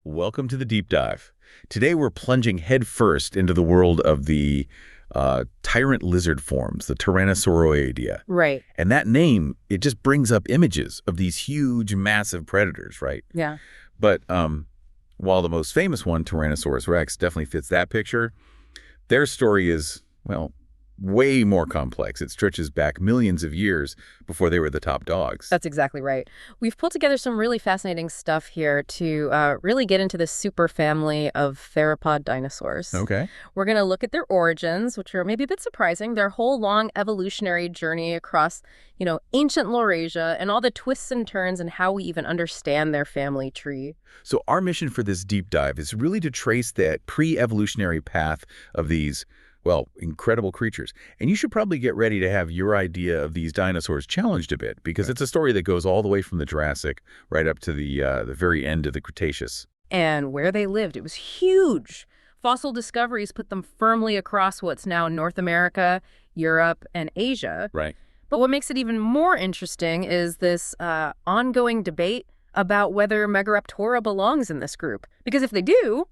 Welcome to the deep dive. Today we're plunging headfirst into the world of the tyrant lizard forms, the Tyrannosauroidea. Right. And that name, it just brings up images of these huge, massive predators, right? Yeah. But while the most famous one, Tyrannosaurus rex, definitely fits that picture, their story is, well, way more complex. It stretches back millions of years before they were the top dogs. That's exactly right. We've pulled together some really fascinating stuff here to really get into this super family of theropod dinosaurs. Okay. We're going to look at their origins, which are maybe a bit surprising, their whole long evolutionary journey across, ancient Laurasia and all the twists and turns and how we even understand their family tree. So our mission for this deep dive is really to trace that pre-evolutionary path of these, well, incredible creatures. And you should probably get ready to have your idea of these dinosaurs challenged a bit, because it's a story that goes all the way from the Jurassic right up to the very end of the Cretaceous. And where they lived, it was huge. Fossil discoveries put them firmly across what's now North America, Europe, and Asia. Right. But what makes it even more interesting is this ongoing debate about whether Megaraptora belongs in this group. Because if they do,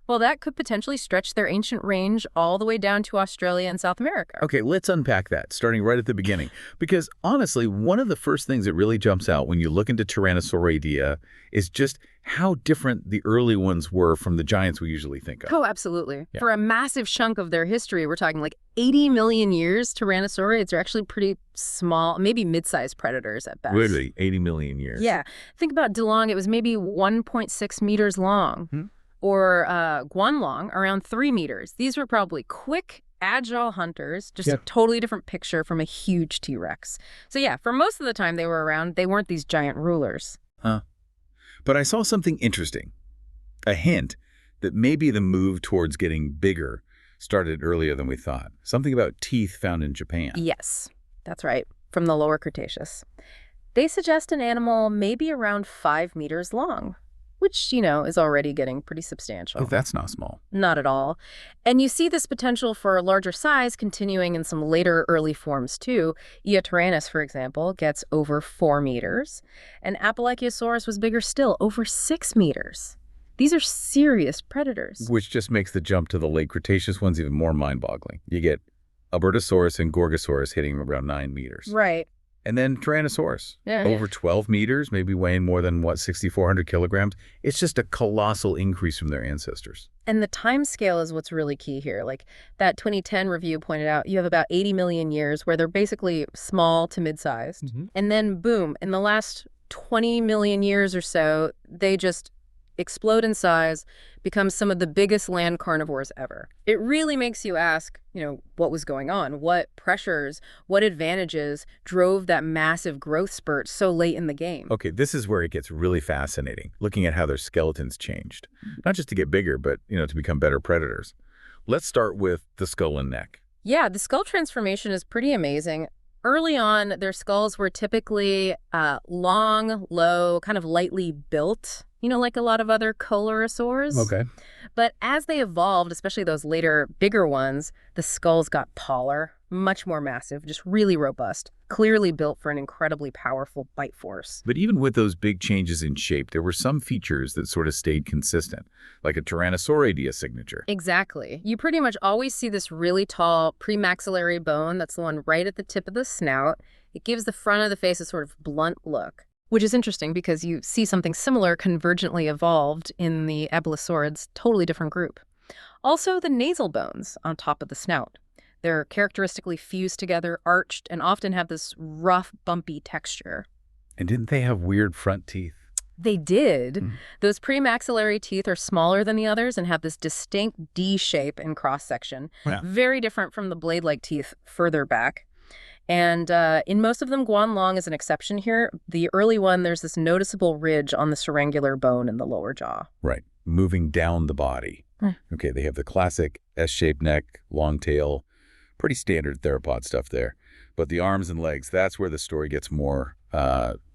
well, that could potentially stretch their ancient range all the way down to Australia and South America. Okay, let's unpack that, starting right at the beginning. Because honestly, one of the first things that really jumps out when you look into Tyrannosauroidea is just how different the early ones were from the giants we usually think of. Oh, absolutely. Yeah. For a massive chunk of their history, we're talking like 80 million years, Tyrannosaurids are actually pretty small, maybe mid-sized predators at best. Literally, 80 million years. Yeah. Think about DeLong, it was maybe 1.6 meters long. Or Guanlong, around 3 meters. These were probably quick, agile hunters, just a totally different picture from a huge T-Rex. So yeah, for most of the time they were around, they weren't these giant rulers. Huh. But I saw something interesting. A hint that maybe the move towards getting bigger started earlier than we thought. Something about teeth found in Japan. Yes, that's right, from the lower Cretaceous. They suggest an animal maybe around 5 meters long, which, is already getting pretty substantial. Oh, that's not small. Not at all. And you see this potential for a larger size continuing in some later early forms, too. Eotyrannus, for example, gets over 4 meters. And Apalachiosaurus was bigger still, over 6 meters. These are serious predators. Which just makes the jump to the late Cretaceous ones even more mind-boggling. You get Albertosaurus and Gorgosaurus hitting around 9 meters. Right. And then Tyrannosaurus, over 12 meters, maybe weighing more than, 6,400 kilograms. It's just a colossal increase from their ancestors. And the time scale is what's really key here. Like that 2010 review pointed out, you have about 80 million years where they're basically small to mid-sized. And then, boom, in the last 20 million years or so, they just explode in size, become some of the biggest land carnivores ever. It really makes you ask, what was going on? What pressures, what advantages drove that massive growth spurt so late in the game? Okay, this is where it gets really fascinating, looking at how their skeletons changed. Not just to get bigger, but, to become better predators. Let's start with the skull and neck. Yeah, the skull transformation is pretty amazing. Early on, their skulls were typically long, low, kind of lightly built, like a lot of other coelurosaurs. Okay. But as they evolved, especially those later bigger ones, the skulls got taller, much more massive, just really robust, clearly built for an incredibly powerful bite force. But even with those big changes in shape, there were some features that sort of stayed consistent, like a Tyrannosauroidea signature. Exactly. You pretty much always see this really tall premaxillary bone. That's the one right at the tip of the snout. It gives the front of the face a sort of blunt look, which is interesting because you see something similar convergently evolved in the Abelisaurids, totally different group. Also, the nasal bones on top of the snout. They're characteristically fused together, arched, and often have this rough, bumpy texture. And didn't they have weird front teeth? They did. Those premaxillary teeth are smaller than the others and have this distinct D shape in cross-section. Yeah. Very different from the blade-like teeth further back. And in most of them, Guanlong is an exception here. The early one, there's this noticeable ridge on the syringular bone in the lower jaw. Right. Moving down the body. Okay, they have the classic S-shaped neck, long tail, pretty standard theropod stuff there. But the arms and legs, that's where the story gets more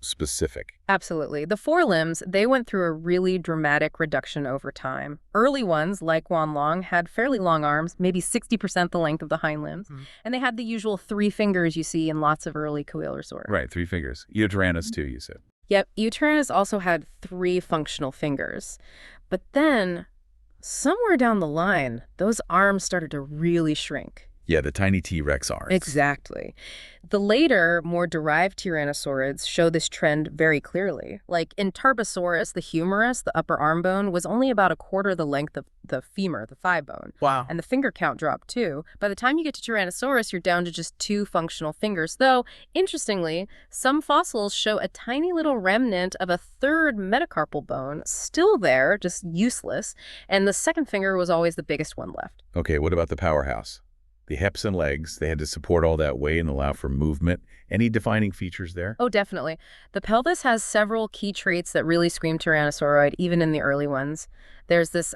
specific. Absolutely. The forelimbs, they went through a really dramatic reduction over time. Early ones, like Guanlong, had fairly long arms, maybe 60% the length of the hind limbs, and they had the usual 3 fingers you see in lots of early coelurosaurs. Right, 3 fingers. Eotyrannus too, you said. Yep, Eotyrannus also had 3 functional fingers. But then, somewhere down the line, those arms started to really shrink. Yeah, the tiny T-Rex arms. Exactly. The later, more derived tyrannosaurids show this trend very clearly. Like in Tarbosaurus, the humerus, the upper arm bone, was only about a quarter the length of the femur, the thigh bone. Wow. And the finger count dropped too. By the time you get to Tyrannosaurus, you're down to just 2 functional fingers. Though, interestingly, some fossils show a tiny little remnant of a third metacarpal bone still there, just useless. And the second finger was always the biggest one left. Okay, what about the powerhouse? The hips and legs, they had to support all that weight and allow for movement. Any defining features there? Oh, definitely. The pelvis has several key traits that really scream Tyrannosauroid, even in the early ones. There's this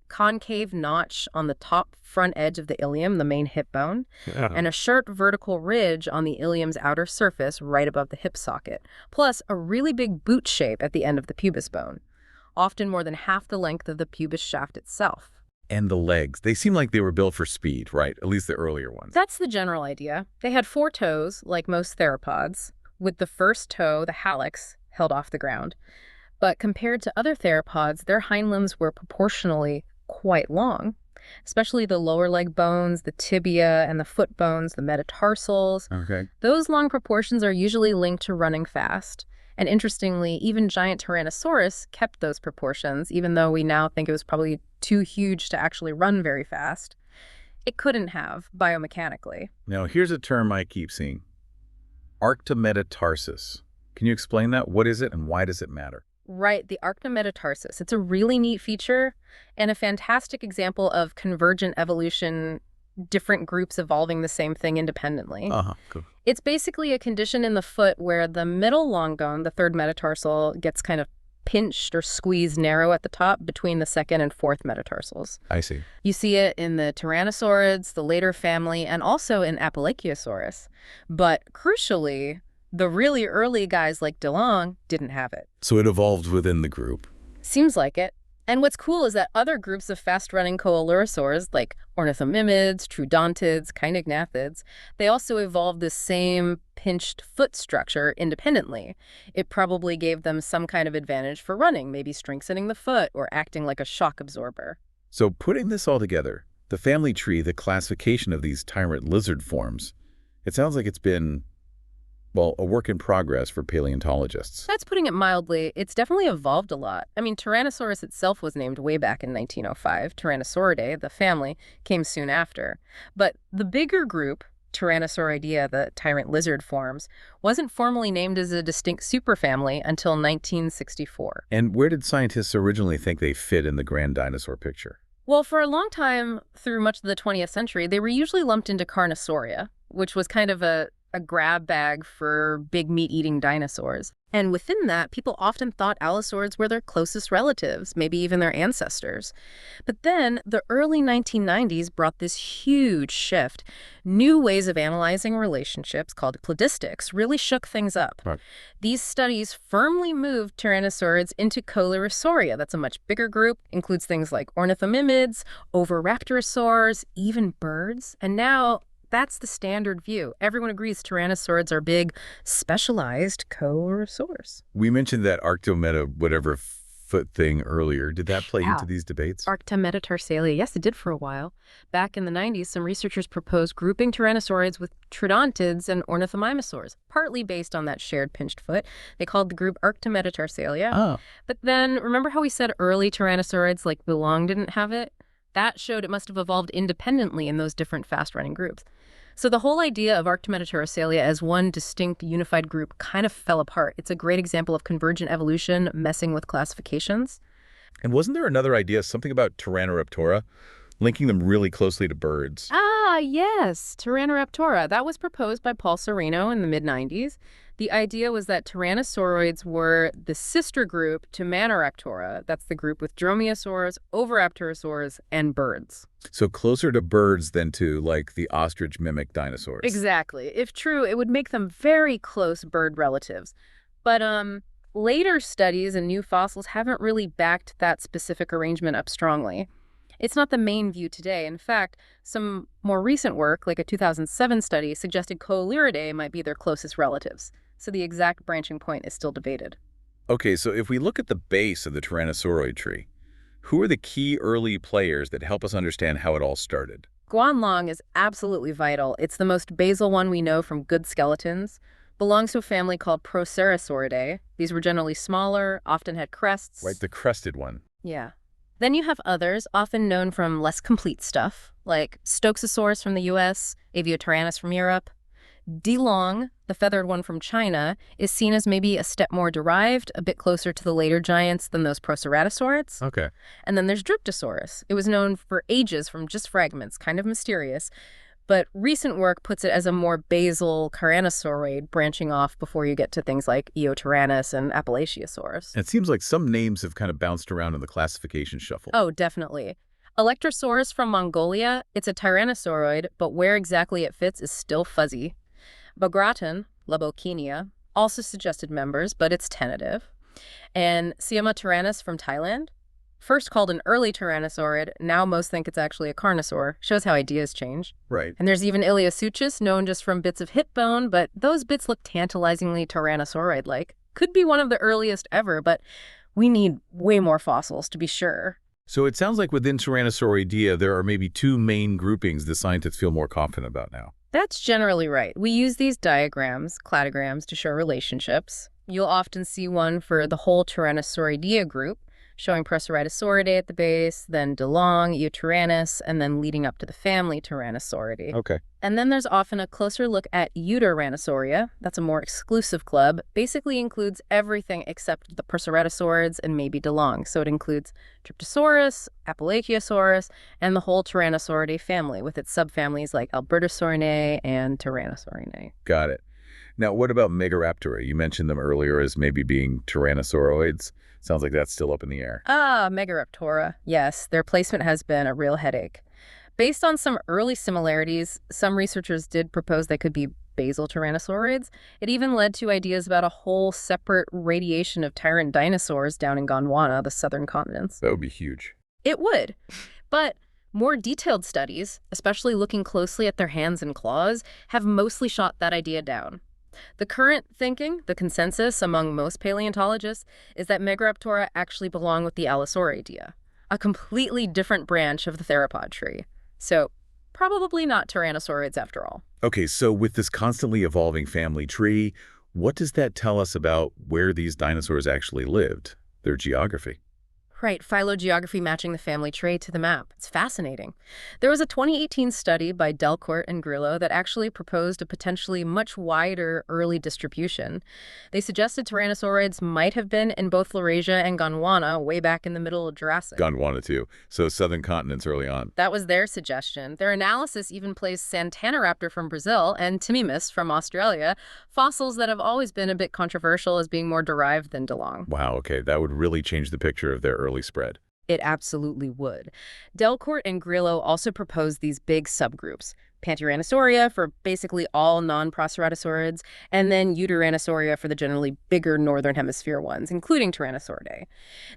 concave notch on the top front edge of the ilium, the main hip bone, and a sharp vertical ridge on the ilium's outer surface right above the hip socket, plus a really big boot shape at the end of the pubis bone, often more than half the length of the pubis shaft itself. And the legs. They seem like they were built for speed, right? At least the earlier ones. That's the general idea. They had 4 toes, like most theropods, with the first toe, the hallux, held off the ground. But compared to other theropods, their hind limbs were proportionally quite long, especially the lower leg bones, the tibia, and the foot bones, the metatarsals. Okay. Those long proportions are usually linked to running fast. And interestingly, even giant Tyrannosaurus kept those proportions, even though we now think it was probably too huge to actually run very fast. It couldn't have, biomechanically. Now, here's a term I keep seeing. Arctometatarsus. Can you explain that? What is it and why does it matter? Right, the arctometatarsus. It's a really neat feature and a fantastic example of convergent evolution, different groups evolving the same thing independently. Cool. It's basically a condition in the foot where the middle long bone, the third metatarsal, gets kind of pinched or squeezed narrow at the top between the second and fourth metatarsals. I see. You see it in the Tyrannosaurids, the later family, and also in Apalachiosaurus. But crucially, the really early guys like DeLong didn't have it. So it evolved within the group. Seems like it. And what's cool is that other groups of fast-running coelurosaurs, like ornithomimids, troodontids, kynognathids, they also evolved this same pinched foot structure independently. It probably gave them some kind of advantage for running, maybe strengthening the foot or acting like a shock absorber. So putting this all together, the family tree, the classification of these tyrant lizard forms, it sounds like it's been, well, a work in progress for paleontologists. That's putting it mildly. It's definitely evolved a lot. I mean, Tyrannosaurus itself was named way back in 1905. Tyrannosauridae, the family, came soon after. But the bigger group, Tyrannosauridae, the tyrant lizard forms, wasn't formally named as a distinct superfamily until 1964. And where did scientists originally think they fit in the grand dinosaur picture? Well, for a long time, through much of the 20th century, they were usually lumped into Carnosauria, which was kind of a grab bag for big meat-eating dinosaurs. And within that, people often thought allosaurids were their closest relatives, maybe even their ancestors. But then the early 1990s brought this huge shift. New ways of analyzing relationships, called cladistics, really shook things up. Right. These studies firmly moved tyrannosaurids into Coelurosauria. That's a much bigger group, includes things like ornithomimids, oviraptorosaurs, even birds. And now that's the standard view. Everyone agrees tyrannosaurids are big, specialized coelurosaurs. We mentioned that arctometa whatever foot thing earlier. Did that play into these debates? Arctometatarsalia. Yes, it did for a while. Back in the 90s, some researchers proposed grouping tyrannosaurids with troodontids and ornithomimosaurs, partly based on that shared pinched foot. They called the group Arctometatarsalia. Oh. But then, remember how we said early tyrannosaurids like DeLong didn't have it? That showed it must have evolved independently in those different fast-running groups. So the whole idea of Arctometatarsalia as one distinct unified group kind of fell apart. It's a great example of convergent evolution messing with classifications. And wasn't there another idea, something about Tyrannoraptora, linking them really closely to birds? Ah, yes, Tyrannoraptora. That was proposed by Paul Sereno in the mid-90s. The idea was that tyrannosauroids were the sister group to Maniraptora. That's the group with dromaeosaurs, oviraptorosaurs, and birds. So closer to birds than to, like, the ostrich-mimic dinosaurs. Exactly. If true, it would make them very close bird relatives. But later studies and new fossils haven't really backed that specific arrangement up strongly. It's not the main view today. In fact, some more recent work, like a 2007 study, suggested Coeluridae might be their closest relatives. So the exact branching point is still debated. Okay, so if we look at the base of the Tyrannosauroid tree, Who are the key early players that help us understand how it all started? Guanlong is absolutely vital. It's the most basal one we know from good skeletons. Belongs to a family called Procerasauridae. These were generally smaller, often had crests. Right, the crested one. Yeah. Then you have others, often known from less complete stuff, like Stoxosaurus from the US, Aviotyrannus from Europe. Dilong, the feathered one from China, is seen as maybe a step more derived, a bit closer to the later giants than those Proceratosaurids. Okay. And then there's Dryptosaurus. It was known for ages from just fragments, kind of mysterious. But recent work puts it as a more basal Caranosauride, branching off before you get to things like Eotyrannus and Appalachiosaurus. And it seems like some names have kind of bounced around in the classification shuffle. Oh, definitely. Electrosaurus from Mongolia, it's a tyrannosauroid, but where exactly it fits is still fuzzy. Bagraton, Labokinia, also suggested members, but it's tentative. And Siamatyrannus from Thailand, first called an early tyrannosaurid, now most think it's actually a carnosaur. Shows how ideas change. Right. And there's even Iliasuchus, known just from bits of hip bone, but those bits look tantalizingly tyrannosauroid-like. Could be one of the earliest ever, but we need way more fossils to be sure. So it sounds like within Tyrannosauridea, there are maybe two main groupings the scientists feel more confident about now. That's generally right. We use these diagrams, cladograms, to show relationships. You'll often see one for the whole Tyrannosauridea group, showing Proceratosauridae at the base, then Dilong, Eotyrannus, and then leading up to the family Tyrannosauridae. Okay. And then there's often a closer look at Eutyrannusauria. That's a more exclusive club. Basically includes everything except the Proceratosaurids and maybe Dilong. So it includes Tryptosaurus, Appalachiosaurus, and the whole Tyrannosauridae family with its subfamilies like Albertosaurinae and Tyrannosaurinae. Got it. Now, what about Megaraptora? You mentioned them earlier as maybe being tyrannosauroids. Sounds like that's still up in the air. Megaraptora. Yes, their placement has been a real headache. Based on some early similarities, some researchers did propose they could be basal tyrannosaurids. It even led to ideas about a whole separate radiation of tyrant dinosaurs down in Gondwana, the southern continents. That would be huge. It would. But more detailed studies, especially looking closely at their hands and claws, have mostly shot that idea down. The current thinking, the consensus among most paleontologists, is that Megaraptora actually belong with the Allosauridae, a completely different branch of the theropod tree. So, probably not tyrannosaurids after all. Okay, so with this constantly evolving family tree, what does that tell us about where these dinosaurs actually lived, their geography? Right, phylogeography matching the family tree to the map. It's fascinating. There was a 2018 study by Delcourt and Grillo that actually proposed a potentially much wider early distribution. They suggested tyrannosaurids might have been in both Laurasia and Gondwana way back in the middle of Jurassic. Gondwana too, so southern continents early on. That was their suggestion. Their analysis even placed Santanaraptor from Brazil and Timimus from Australia, fossils that have always been a bit controversial as being more derived than Dilong. Wow, okay, that would really change the picture of their early spread. It absolutely would. Delcourt and Grillo also proposed these big subgroups. Pantyrannosauria for basically all non-Proceratosaurids, and then Eutyrannusauria for the generally bigger northern hemisphere ones, including Tyrannosauridae.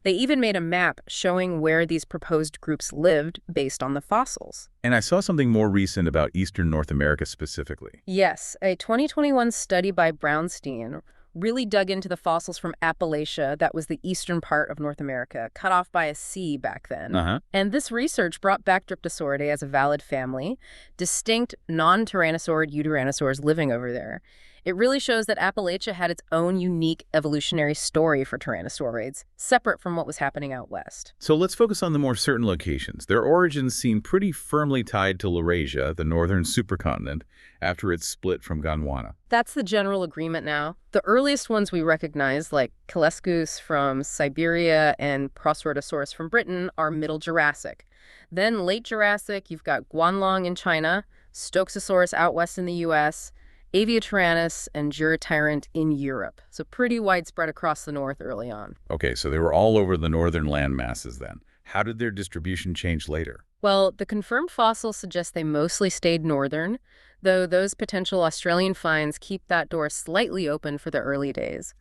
They even made a map showing where these proposed groups lived based on the fossils. And I saw something more recent about Eastern North America specifically. Yes, a 2021 study by Brownstein really dug into the fossils from Appalachia, that was the eastern part of North America, cut off by a sea back then. And this research brought back Dryptosauridae as a valid family, distinct non-tyrannosaurid eutyranosaurs living over there. It really shows that Appalachia had its own unique evolutionary story for tyrannosaurids, separate from what was happening out west. So let's focus on the more certain locations. Their origins seem pretty firmly tied to Laurasia, the northern supercontinent, after its split from Gondwana. That's the general agreement now. The earliest ones we recognize, like Calescus from Siberia and Proceratosaurus from Britain, are Middle Jurassic. Then late Jurassic, you've got Guanlong in China, Stoxosaurus out west in the U.S., Aviotyrannus and Jurotyrant in Europe. So pretty widespread across the north early on. Okay, so they were all over the northern land masses then. How did their distribution change later? Well, the confirmed fossils suggest they mostly stayed northern, though those potential Australian finds keep that door slightly open for the early days.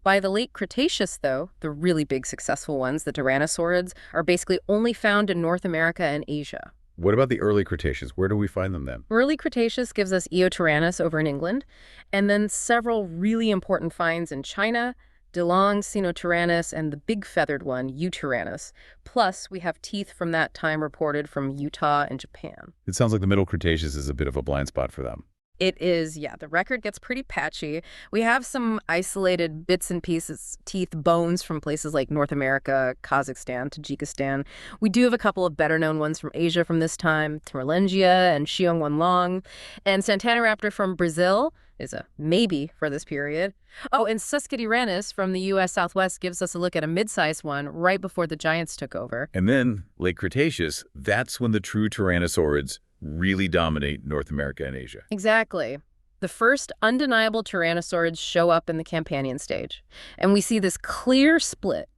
By the late Cretaceous, though, the really big successful ones, the Tyrannosaurids, are basically only found in North America and Asia. What about the early Cretaceous? Where do we find them then? Early Cretaceous gives us Eotyrannus over in England, and then several really important finds in China, DeLong, Sinotyrannus, and the big feathered one, Eutyrannus. Plus, we have teeth from that time reported from Utah and Japan. It sounds like the Middle Cretaceous is a bit of a blind spot for them. It is, yeah. The record gets pretty patchy. We have some isolated bits and pieces, teeth, bones from places like North America, Kazakhstan, Tajikistan. We do have a couple of better-known ones from Asia from this time, Timorlengia and Xiongwenlong. And Santanaraptor from Brazil is a maybe for this period. Oh, and Susquetirannus from the U.S. Southwest gives us a look at a mid-sized one right before the giants took over. And then, late Cretaceous, that's when the true tyrannosaurids really dominate North America and Asia. Exactly. The first undeniable tyrannosaurids show up in the Campanian stage, and we see this clear split.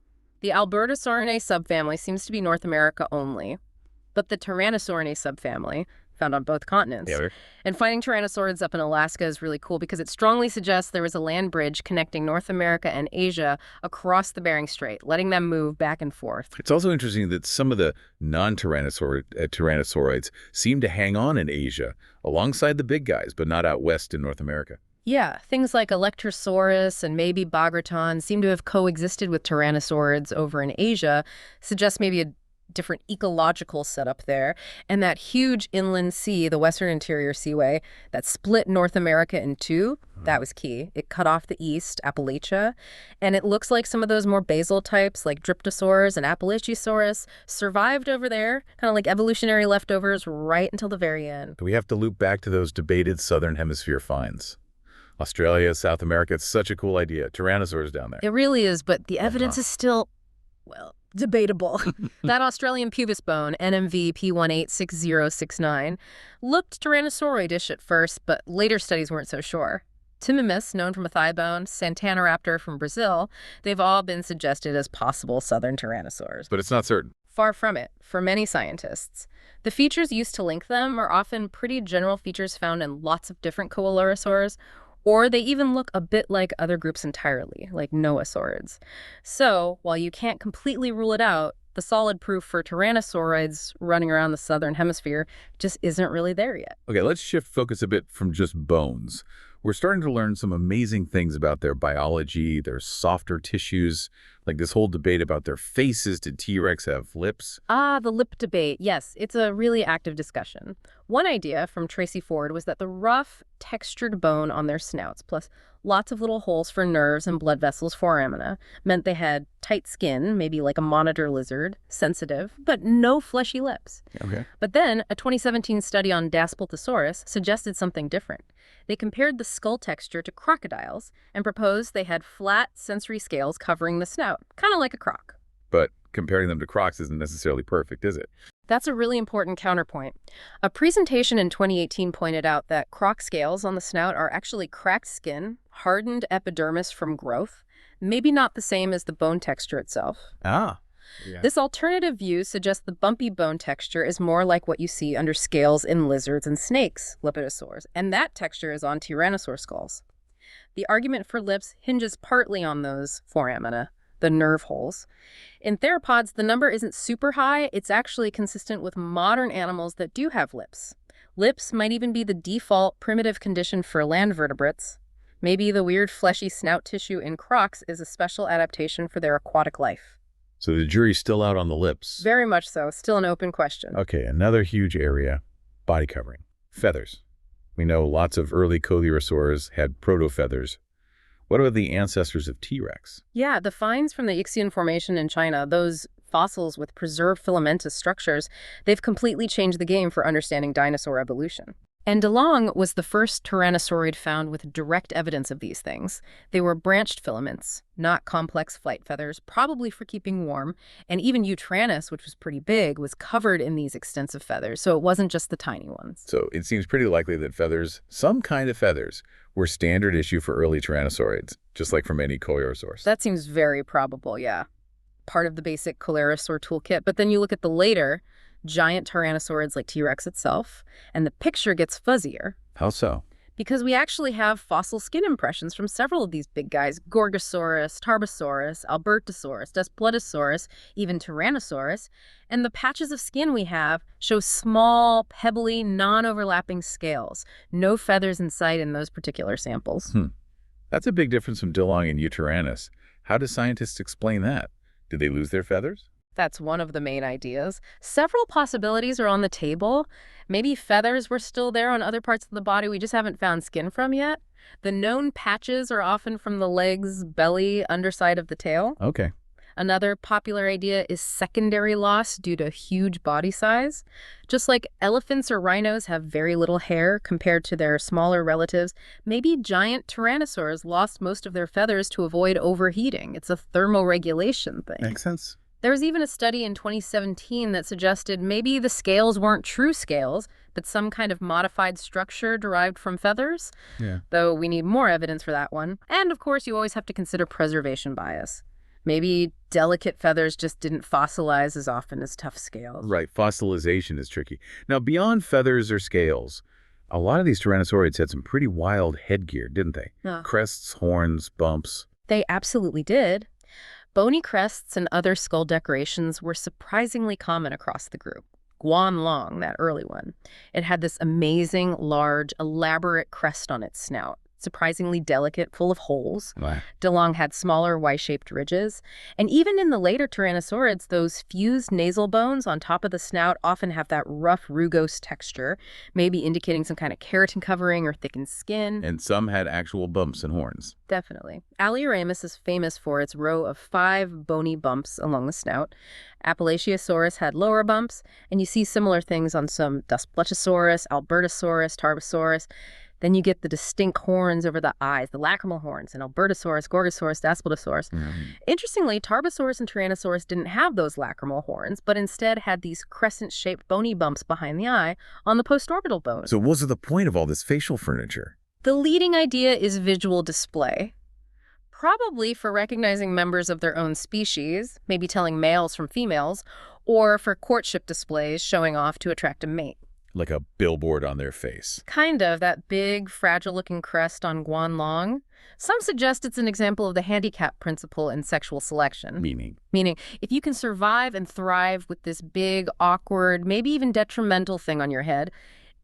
The Albertosaurinae subfamily seems to be North America only, but the Tyrannosaurinae subfamily, found on both continents. Yeah, and finding tyrannosaurids up in Alaska is really cool because it strongly suggests there was a land bridge connecting North America and Asia across the Bering Strait, letting them move back and forth. It's also interesting that some of the non-tyrannosaurids seem to hang on in Asia alongside the big guys, but not out west in North America. Yeah, things like Electrosaurus and maybe Bograton seem to have coexisted with tyrannosaurids over in Asia, suggests maybe a different ecological setup there. And that huge inland sea, the Western Interior Seaway, that split North America in two, that was key. It cut off the east, Appalachia, and it looks like some of those more basal types like Dryptosaurus and Appalachiosaurus survived over there, kind of like evolutionary leftovers right until the very end. We have to loop back to those debated Southern Hemisphere finds. Australia, South America, it's such a cool idea. Tyrannosaurs down there. It really is, but the evidence is still, well, debatable. That Australian pubis bone, NMV P186069, looked tyrannosauroidish at first, but later studies weren't so sure. Timimus, known from a thigh bone, Santanaraptor from Brazil, they've all been suggested as possible southern tyrannosaurs. But it's not certain. Far from it, for many scientists. The features used to link them are often pretty general features found in lots of different coelurosaurs, or they even look a bit like other groups entirely, like noasaurids. So, while you can't completely rule it out, the solid proof for tyrannosauroids running around the southern hemisphere just isn't really there yet. Okay, let's shift focus a bit from just bones. We're starting to learn some amazing things about their biology, their softer tissues, like this whole debate about their faces. Did T-Rex have lips? Ah, the lip debate. Yes, it's a really active discussion. One idea from Tracy Ford was that the rough, textured bone on their snouts, plus lots of little holes for nerves and blood vessels foramina, meant they had tight skin, maybe like a monitor lizard, sensitive, but no fleshy lips. Okay. But then a 2017 study on Daspiltosaurus suggested something different. They compared the skull texture to crocodiles and proposed they had flat sensory scales covering the snout, kind of like a croc. But comparing them to crocs isn't necessarily perfect, is it? That's a really important counterpoint. A presentation in 2018 pointed out that croc scales on the snout are actually cracked skin, hardened epidermis from growth, maybe not the same as the bone texture itself. Ah. Yeah. This alternative view suggests the bumpy bone texture is more like what you see under scales in lizards and snakes, lepidosaurs, and that texture is on tyrannosaur skulls. The argument for lips hinges partly on those foramina, the nerve holes. In theropods, the number isn't super high. It's actually consistent with modern animals that do have lips. Lips might even be the default primitive condition for land vertebrates. Maybe the weird fleshy snout tissue in crocs is a special adaptation for their aquatic life. So the jury's still out on the lips. Very much so. Still an open question. Okay, another huge area, body covering. Feathers. We know lots of early coelurosaurs had proto-feathers. What are the ancestors of T-Rex? Yeah, the finds from the Ixian Formation in China, those fossils with preserved filamentous structures, they've completely changed the game for understanding dinosaur evolution. And DeLong was the first tyrannosaurid found with direct evidence of these things. They were branched filaments, not complex flight feathers, probably for keeping warm, and even Eutyrannus, which was pretty big, was covered in these extensive feathers, so it wasn't just the tiny ones. So it seems pretty likely that feathers, some kind of feathers, were standard issue for early tyrannosaurids, just like for many coelurosaurs. That seems very probable, yeah. Part of the basic coelurosaur toolkit, but then you look at the later giant tyrannosaurids like T-Rex itself, and the picture gets fuzzier. How so? Because we actually have fossil skin impressions from several of these big guys: Gorgosaurus, Tarbosaurus, Albertosaurus, Daspletosaurus, even Tyrannosaurus, and the patches of skin we have show small, pebbly, non-overlapping scales. No feathers in sight in those particular samples. That's a big difference from DeLong and Eutyrannus. How do scientists explain that? Did they lose their feathers? That's one of the main ideas. Several possibilities are on the table. Maybe feathers were still there on other parts of the body we just haven't found skin from yet. The known patches are often from the legs, belly, underside of the tail. Okay. Another popular idea is secondary loss due to huge body size. Just like elephants or rhinos have very little hair compared to their smaller relatives, maybe giant tyrannosaurs lost most of their feathers to avoid overheating. It's a thermoregulation thing. Makes sense. There was even a study in 2017 that suggested maybe the scales weren't true scales, but some kind of modified structure derived from feathers. Yeah. Though we need more evidence for that one. And of course, you always have to consider preservation bias. Maybe delicate feathers just didn't fossilize as often as tough scales. Right. Fossilization is tricky. Now, beyond feathers or scales, a lot of these tyrannosaurids had some pretty wild headgear, didn't they? Crests, horns, bumps. They absolutely did. Bony crests and other skull decorations were surprisingly common across the group. Guanlong, that early one. It had this amazing, large, elaborate crest on its snout. Surprisingly delicate, full of holes. Wow. DeLong had smaller Y-shaped ridges. And even in the later tyrannosaurids, those fused nasal bones on top of the snout often have that rough rugose texture, maybe indicating some kind of keratin covering or thickened skin. And some had actual bumps and horns. Definitely. Alioramus is famous for its row of 5 bony bumps along the snout. Appalachiosaurus had lower bumps, and you see similar things on some Daspletosaurus, Albertosaurus, Tarbosaurus. Then you get the distinct horns over the eyes, the lacrimal horns, in Albertosaurus, Gorgosaurus, Daspletosaurus. Interestingly, Tarbosaurus and Tyrannosaurus didn't have those lacrimal horns, but instead had these crescent-shaped bony bumps behind the eye on the postorbital bone. So what was the point of all this facial furniture? The leading idea is visual display. Probably for recognizing members of their own species, maybe telling males from females, or for courtship displays showing off to attract a mate. Like a billboard on their face. Kind of, that big, fragile-looking crest on Guanlong. Some suggest it's an example of the handicap principle in sexual selection. Meaning, if you can survive and thrive with this big, awkward, maybe even detrimental thing on your head,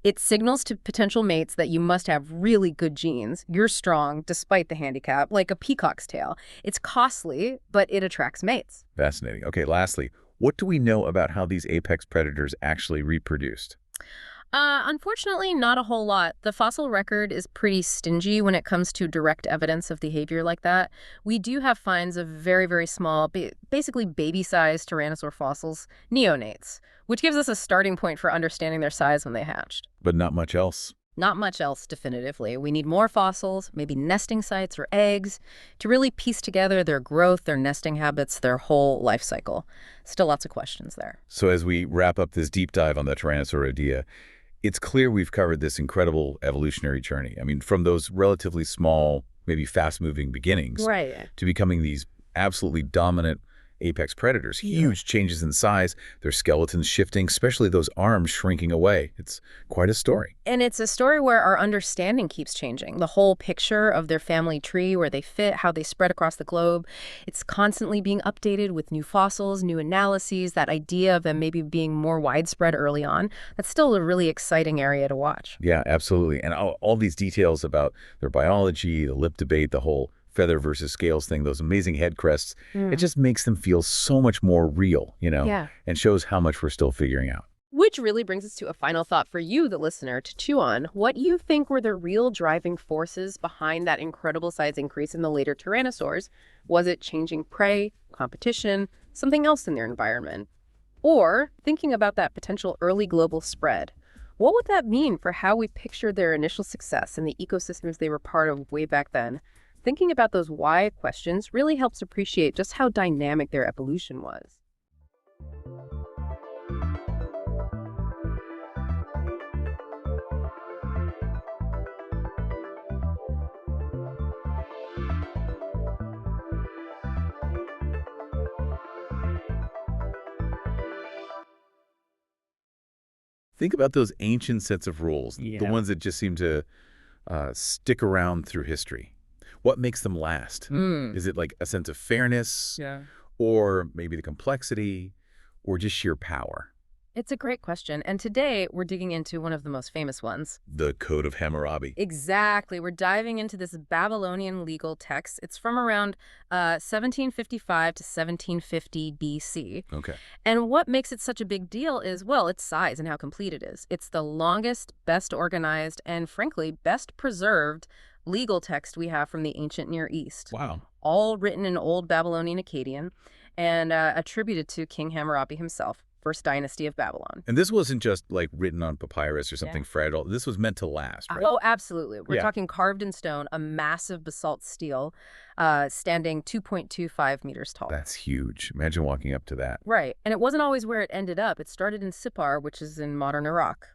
it signals to potential mates that you must have really good genes. You're strong, despite the handicap, like a peacock's tail. It's costly, but it attracts mates. Fascinating. Okay, lastly, what do we know about how these apex predators actually reproduced? Unfortunately, not a whole lot. The fossil record is pretty stingy when it comes to direct evidence of behavior like that. We do have finds of very, very small, basically baby-sized tyrannosaur fossils, neonates, which gives us a starting point for understanding their size when they hatched. But not much else. Not much else, definitively. We need more fossils, maybe nesting sites or eggs, to really piece together their growth, their nesting habits, their whole life cycle. Still lots of questions there. So as we wrap up this deep dive on the Tyrannosauridea, it's clear we've covered this incredible evolutionary journey. I mean, from those relatively small, maybe fast-moving beginnings to becoming these absolutely dominant apex predators. Huge changes in size, their skeletons shifting, especially those arms shrinking away. It's quite a story. And it's a story where our understanding keeps changing. The whole picture of their family tree, where they fit, how they spread across the globe, it's constantly being updated with new fossils, new analyses, that idea of them maybe being more widespread early on. That's still a really exciting area to watch. Yeah, absolutely. And all these details about their biology, the lip debate, the whole feather versus scales thing, those amazing head crests, it just makes them feel so much more real, and shows how much we're still figuring out. Which really brings us to a final thought for you, the listener, to chew on. What you think were the real driving forces behind that incredible size increase in the later tyrannosaurs? Was it changing prey, competition, something else in their environment? Or, thinking about that potential early global spread, what would that mean for how we pictured their initial success and the ecosystems they were part of way back then? Thinking about those why questions really helps appreciate just how dynamic their evolution was. Think about those ancient sets of rules, the ones that just seem to stick around through history. What makes them last? Is it like a sense of fairness? Or maybe the complexity? Or just sheer power? It's a great question. And today we're digging into one of the most famous ones. The Code of Hammurabi. Exactly. We're diving into this Babylonian legal text. It's from around 1755 to 1750 BC. Okay. And what makes it such a big deal is, well, its size and how complete it is. It's the longest, best organized, and frankly, best preserved legal text we have from the ancient Near East. Wow. All written in Old Babylonian Akkadian and attributed to King Hammurabi himself. First dynasty of Babylon. And this wasn't just like written on papyrus or something fragile. This was meant to last, right? Oh, absolutely. We're talking carved in stone, a massive basalt stele standing 2.25 meters tall. That's huge. Imagine walking up to that. Right. And it wasn't always where it ended up. It started in Sippar, which is in modern Iraq,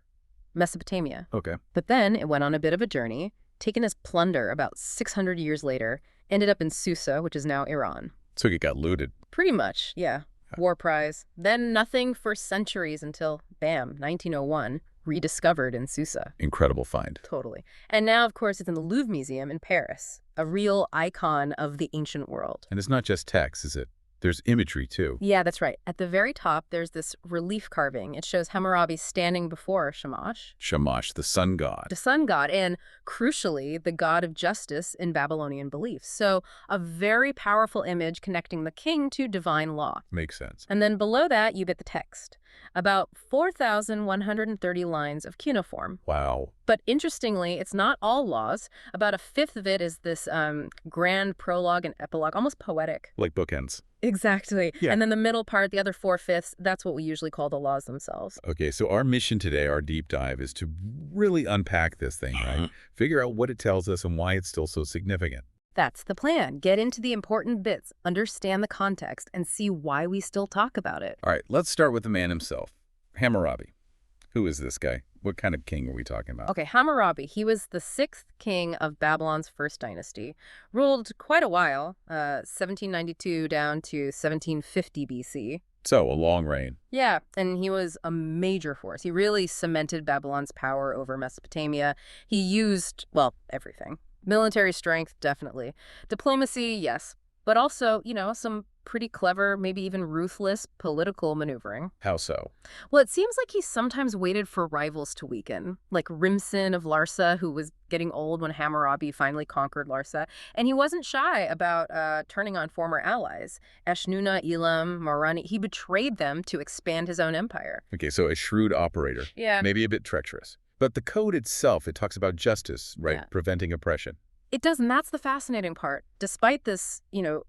Mesopotamia. Okay. But then it went on a bit of a journey, taken as plunder about 600 years later, ended up in Susa, which is now Iran. So it got looted. Pretty much, yeah. War prize. Then nothing for centuries until, bam, 1901, rediscovered in Susa. Incredible find. Totally. And now, of course, it's in the Louvre Museum in Paris, a real icon of the ancient world. And it's not just text, is it? There's imagery, too. Yeah, that's right. At the very top, there's this relief carving. It shows Hammurabi standing before Shamash. Shamash, the sun god. The sun god, and crucially, the god of justice in Babylonian beliefs. So a very powerful image connecting the king to divine law. Makes sense. And then below that, you get the text. About 4,130 lines of cuneiform. Wow. But interestingly, it's not all laws. About a fifth of it is this grand prologue and epilogue, almost poetic. Like bookends. Exactly. Yeah. And then the middle part, the other 4/5, that's what we usually call the laws themselves. Okay, so our mission today, our deep dive, is to really unpack this thing, right? Figure out what it tells us and why it's still so significant. That's the plan. Get into the important bits, understand the context, and see why we still talk about it. All right, let's start with the man himself, Hammurabi. Who is this guy? What kind of king are we talking about? Okay, Hammurabi, he was the 6th king of Babylon's first dynasty. Ruled quite a while, 1792 down to 1750 BC. So, a long reign. Yeah, and he was a major force. He really cemented Babylon's power over Mesopotamia. He used, well, everything. Military strength, definitely. Diplomacy, yes. But also, some pretty clever, maybe even ruthless political maneuvering. How so? Well, it seems like he sometimes waited for rivals to weaken, like Rimsin of Larsa, who was getting old when Hammurabi finally conquered Larsa. And he wasn't shy about turning on former allies. Eshnunna, Elam, Marani, he betrayed them to expand his own empire. Okay, so a shrewd operator. Yeah. Maybe a bit treacherous. But the code itself, it talks about justice, right? Yeah. Preventing oppression. It does, and that's the fascinating part. Despite this,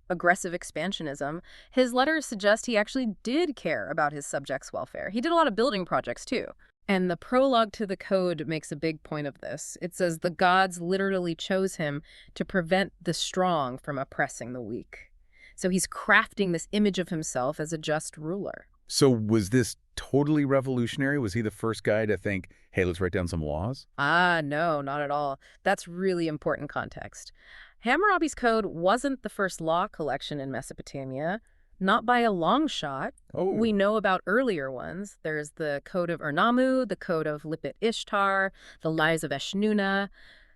aggressive expansionism, his letters suggest he actually did care about his subjects' welfare. He did a lot of building projects, too. And the prologue to the code makes a big point of this. It says the gods literally chose him to prevent the strong from oppressing the weak. So he's crafting this image of himself as a just ruler. So was this totally revolutionary? Was he the first guy to think, hey, let's write down some laws? No, not at all. That's really important context. Hammurabi's Code wasn't the first law collection in Mesopotamia, not by a long shot. Oh. We know about earlier ones. There's the Code of Urnamu, the Code of Lipit Ishtar, the Lies of Eshnunna.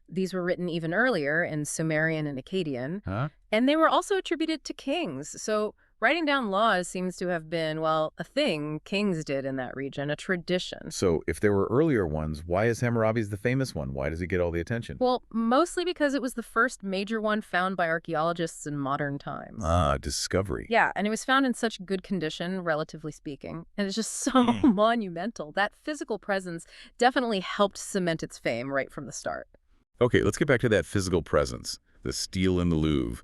These were written even earlier in Sumerian and Akkadian. Huh? And they were also attributed to kings. So writing down laws seems to have been, well, a thing kings did in that region, a tradition. So if there were earlier ones, why is Hammurabi's the famous one? Why does he get all the attention? Well, mostly because it was the first major one found by archaeologists in modern times. Ah, discovery. Yeah, and it was found in such good condition, relatively speaking. And it's just so monumental. That physical presence definitely helped cement its fame right from the start. Okay, let's get back to that physical presence, the stele in the Louvre.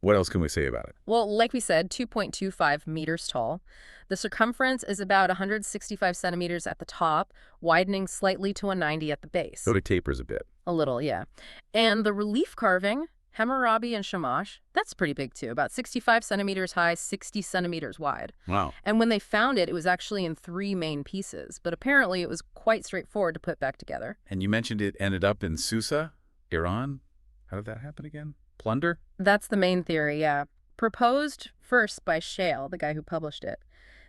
What else can we say about it? Well, like we said, 2.25 meters tall. The circumference is about 165 centimeters at the top, widening slightly to 190 at the base. So it tapers a bit. A little, yeah. And the relief carving, Hammurabi and Shamash, that's pretty big too, about 65 centimeters high, 60 centimeters wide. Wow. And when they found it, it was actually in 3 main pieces, but apparently it was quite straightforward to put back together. And you mentioned it ended up in Susa, Iran? How did that happen again? Plunder? That's the main theory, yeah. Proposed first by Shale, the guy who published it.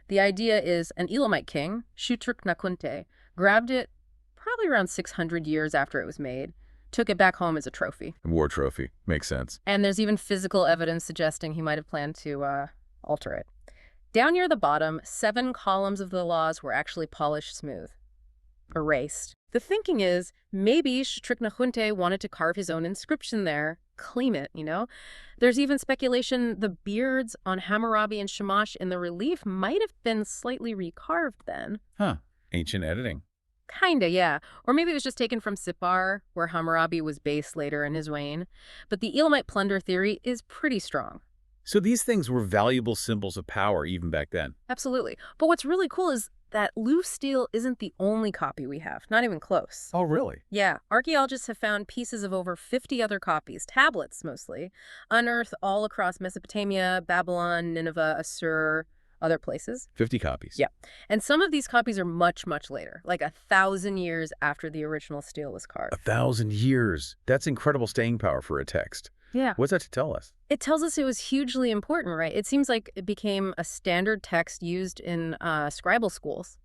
The idea is an Elamite king, Shutruk-Nakhunte, grabbed it probably around 600 years after it was made, took it back home as a trophy. War trophy. Makes sense. And there's even physical evidence suggesting he might have planned to alter it. Down near the bottom, 7 columns of the laws were actually polished smooth, erased. The thinking is, maybe Shtriknahunte wanted to carve his own inscription there, claim it, you know? There's even speculation the beards on Hammurabi and Shamash in the relief might have been slightly recarved then. Huh. Ancient editing. Kinda, yeah. Or maybe it was just taken from Sippar, where Hammurabi was based later in his reign. But the Elamite plunder theory is pretty strong. So these things were valuable symbols of power even back then. Absolutely. But what's really cool is that loose steel isn't the only copy we have, not even close. Oh, really? Yeah, archaeologists have found pieces of over 50 other copies, tablets mostly, unearthed all across Mesopotamia, Babylon, Nineveh, Assur, other places. 50 copies. Yeah. And some of these copies are much, much later, like 1,000 years after the original steel was carved. 1,000 years. That's incredible staying power for a text. Yeah. What's that to tell us? It tells us it was hugely important, right? It seems like it became a standard text used in scribal schools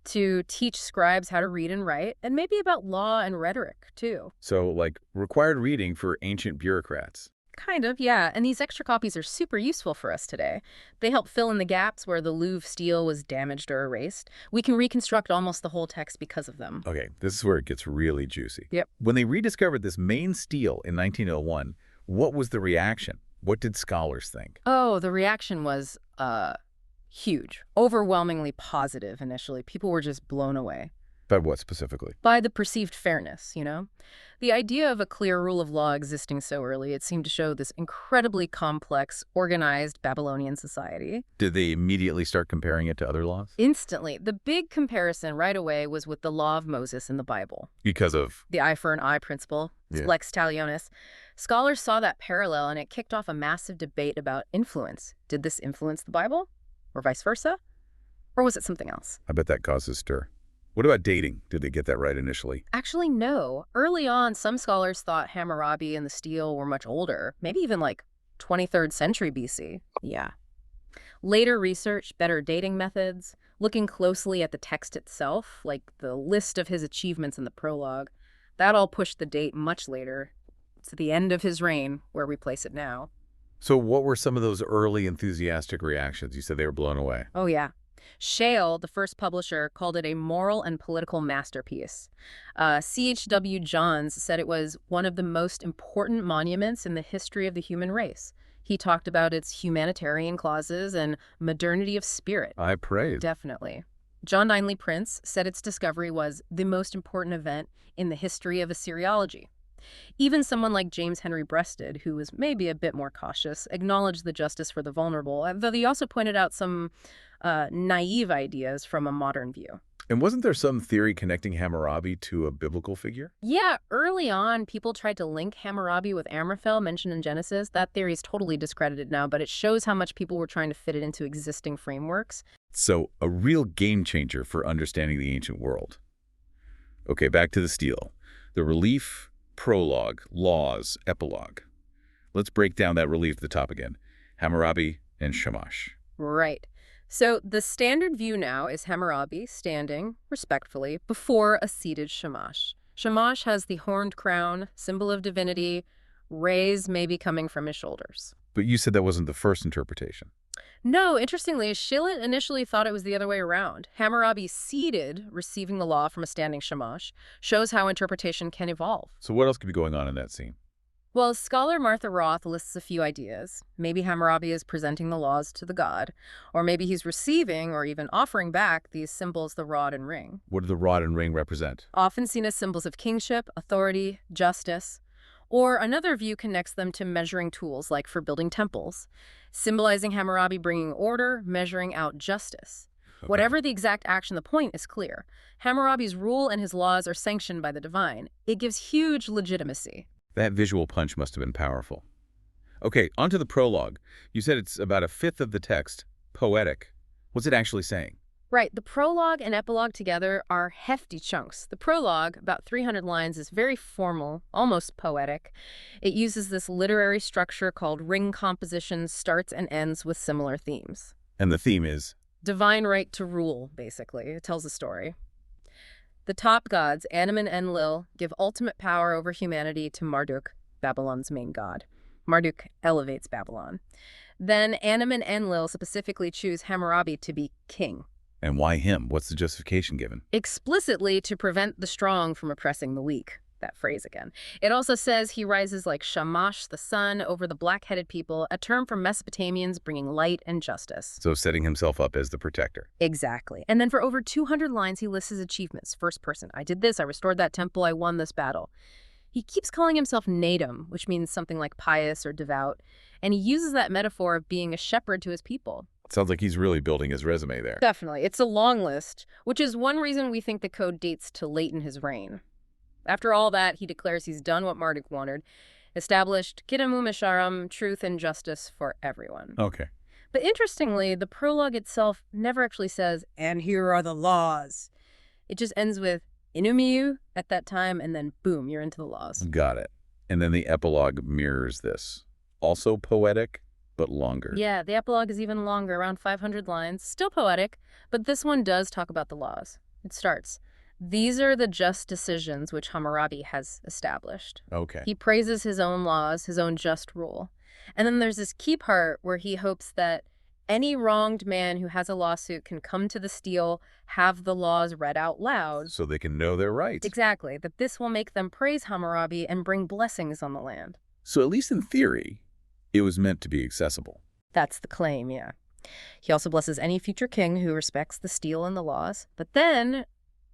to teach scribes how to read and write, and maybe about law and rhetoric, too. So, like, required reading for ancient bureaucrats. Kind of, yeah. And these extra copies are super useful for us today. They help fill in the gaps where the Louvre steel was damaged or erased. We can reconstruct almost the whole text because of them. Okay, this is where it gets really juicy. Yep. When they rediscovered this main stele in 1901, what was the reaction? What did scholars think? Oh, the reaction was huge. Overwhelmingly positive initially. People were just blown away. By what specifically? By the perceived fairness, you know? The idea of a clear rule of law existing so early, it seemed to show this incredibly complex, organized Babylonian society. Did they immediately start comparing it to other laws? Instantly. The big comparison right away was with the law of Moses in the Bible. Because of? The eye for an eye principle, lex talionis. Scholars saw that parallel, and it kicked off a massive debate about influence. Did this influence the Bible? Or vice versa? Or was it something else? I bet that causes stir. What about dating? Did they get that right initially? Actually, no. Early on, some scholars thought Hammurabi and the stele were much older, maybe even like 23rd century BC. Yeah. Later research, better dating methods, looking closely at the text itself, like the list of his achievements in the prologue, that all pushed the date much later, to the end of his reign, where we place it now. So what were some of those early enthusiastic reactions? You said they were blown away. Oh, yeah. Shale, the first publisher, called it a moral and political masterpiece. C.H.W. Johns said it was one of the most important monuments in the history of the human race. He talked about its humanitarian clauses and modernity of spirit. I praise. Definitely. John Ninley Prince said its discovery was the most important event in the history of Assyriology. Even someone like James Henry Breasted, who was maybe a bit more cautious, acknowledged the justice for the vulnerable, though he also pointed out some naive ideas from a modern view. And wasn't there some theory connecting Hammurabi to a biblical figure? Yeah, early on, people tried to link Hammurabi with Amraphel, mentioned in Genesis. That theory is totally discredited now, but it shows how much people were trying to fit it into existing frameworks. So, a real game changer for understanding the ancient world. Okay, back to the stele. The relief, prologue, laws, epilogue. Let's break down that relief at the top again. Hammurabi and Shamash. Right. So the standard view now is Hammurabi standing, respectfully, before a seated Shamash. Shamash has the horned crown, symbol of divinity, rays maybe coming from his shoulders. But you said that wasn't the first interpretation. No, interestingly, Shillett initially thought it was the other way around. Hammurabi seated, receiving the law from a standing Shamash, shows how interpretation can evolve. So what else could be going on in that scene? Well, scholar Martha Roth lists a few ideas. Maybe Hammurabi is presenting the laws to the god, or maybe he's receiving or even offering back these symbols, the rod and ring. What do the rod and ring represent? Often seen as symbols of kingship, authority, justice. Or another view connects them to measuring tools, like for building temples, symbolizing Hammurabi bringing order, measuring out justice. Okay. Whatever the exact action, the point is clear. Hammurabi's rule and his laws are sanctioned by the divine. It gives huge legitimacy. That visual punch must have been powerful. Okay, on to the prologue. You said it's about a fifth of the text, poetic. What's it actually saying? Right, the prologue and epilogue together are hefty chunks. The prologue, about 300 lines, is very formal, almost poetic. It uses this literary structure called ring composition, starts and ends with similar themes. And the theme is? Divine right to rule, basically. It tells a story. The top gods, Anum and Enlil, give ultimate power over humanity to Marduk, Babylon's main god. Marduk elevates Babylon. Then Annam and Enlil specifically choose Hammurabi to be king. And why him? What's the justification given? Explicitly to prevent the strong from oppressing the weak. That phrase again. It also says he rises like Shamash, the sun, over the black-headed people, a term from Mesopotamians bringing light and justice. So setting himself up as the protector. Exactly. And then for over 200 lines, he lists his achievements. First person, I did this, I restored that temple, I won this battle. He keeps calling himself Nadam, which means something like pious or devout, and he uses that metaphor of being a shepherd to his people. Sounds like he's really building his resume there. Definitely. It's a long list, which is one reason we think the code dates to late in his reign. After all that, he declares he's done what Marduk wanted, established Kiddamu Misharam, truth and justice for everyone. Okay. But interestingly, the prologue itself never actually says, and here are the laws. It just ends with Inumiyu at that time, and then boom, you're into the laws. Got it. And then the epilogue mirrors this. Also poetic, but longer. Yeah, the epilogue is even longer, around 500 lines. Still poetic, but this one does talk about the laws. It starts, these are the just decisions which Hammurabi has established. Okay. He praises his own laws, his own just rule. And then there's this key part where he hopes that any wronged man who has a lawsuit can come to the stele, have the laws read out loud. So they can know their rights. Exactly, that this will make them praise Hammurabi and bring blessings on the land. So at least in theory, it was meant to be accessible. That's the claim, yeah. He also blesses any future king who respects the stele and the laws. But then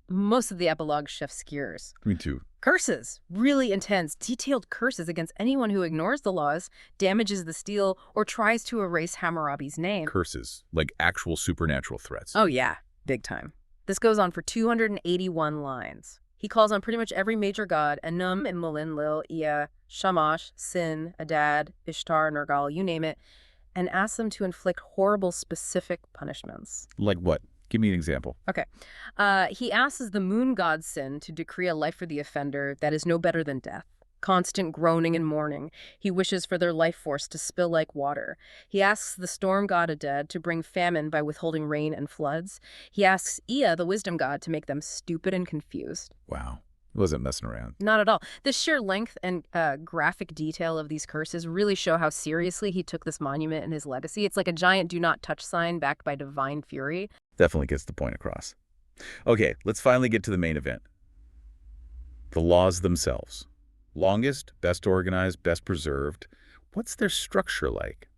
most of the epilogue shifts gears. Me too. Curses. Really intense, detailed curses against anyone who ignores the laws, damages the stele, or tries to erase Hammurabi's name. Curses, like actual supernatural threats. Oh yeah, big time. This goes on for 281 lines. He calls on pretty much every major god, Enum, Enlil, Lil, Ea, Shamash, Sin, Adad, Ishtar, Nergal, you name it, and asks them to inflict horrible specific punishments. Like what? Give me an example. Okay. He asks the moon god Sin to decree a life for the offender that is no better than death. Constant groaning and mourning. He wishes for their life force to spill like water. He asks the storm god Adad to bring famine by withholding rain and floods. He asks Ea, the wisdom god, to make them stupid and confused. Wow. He wasn't messing around. Not at all. The sheer length and graphic detail of these curses really show how seriously he took this monument and his legacy. It's like a giant do not touch sign backed by divine fury. Definitely gets the point across. Okay, let's finally get to the main event. The laws themselves. Longest, best organized, best preserved. What's their structure like?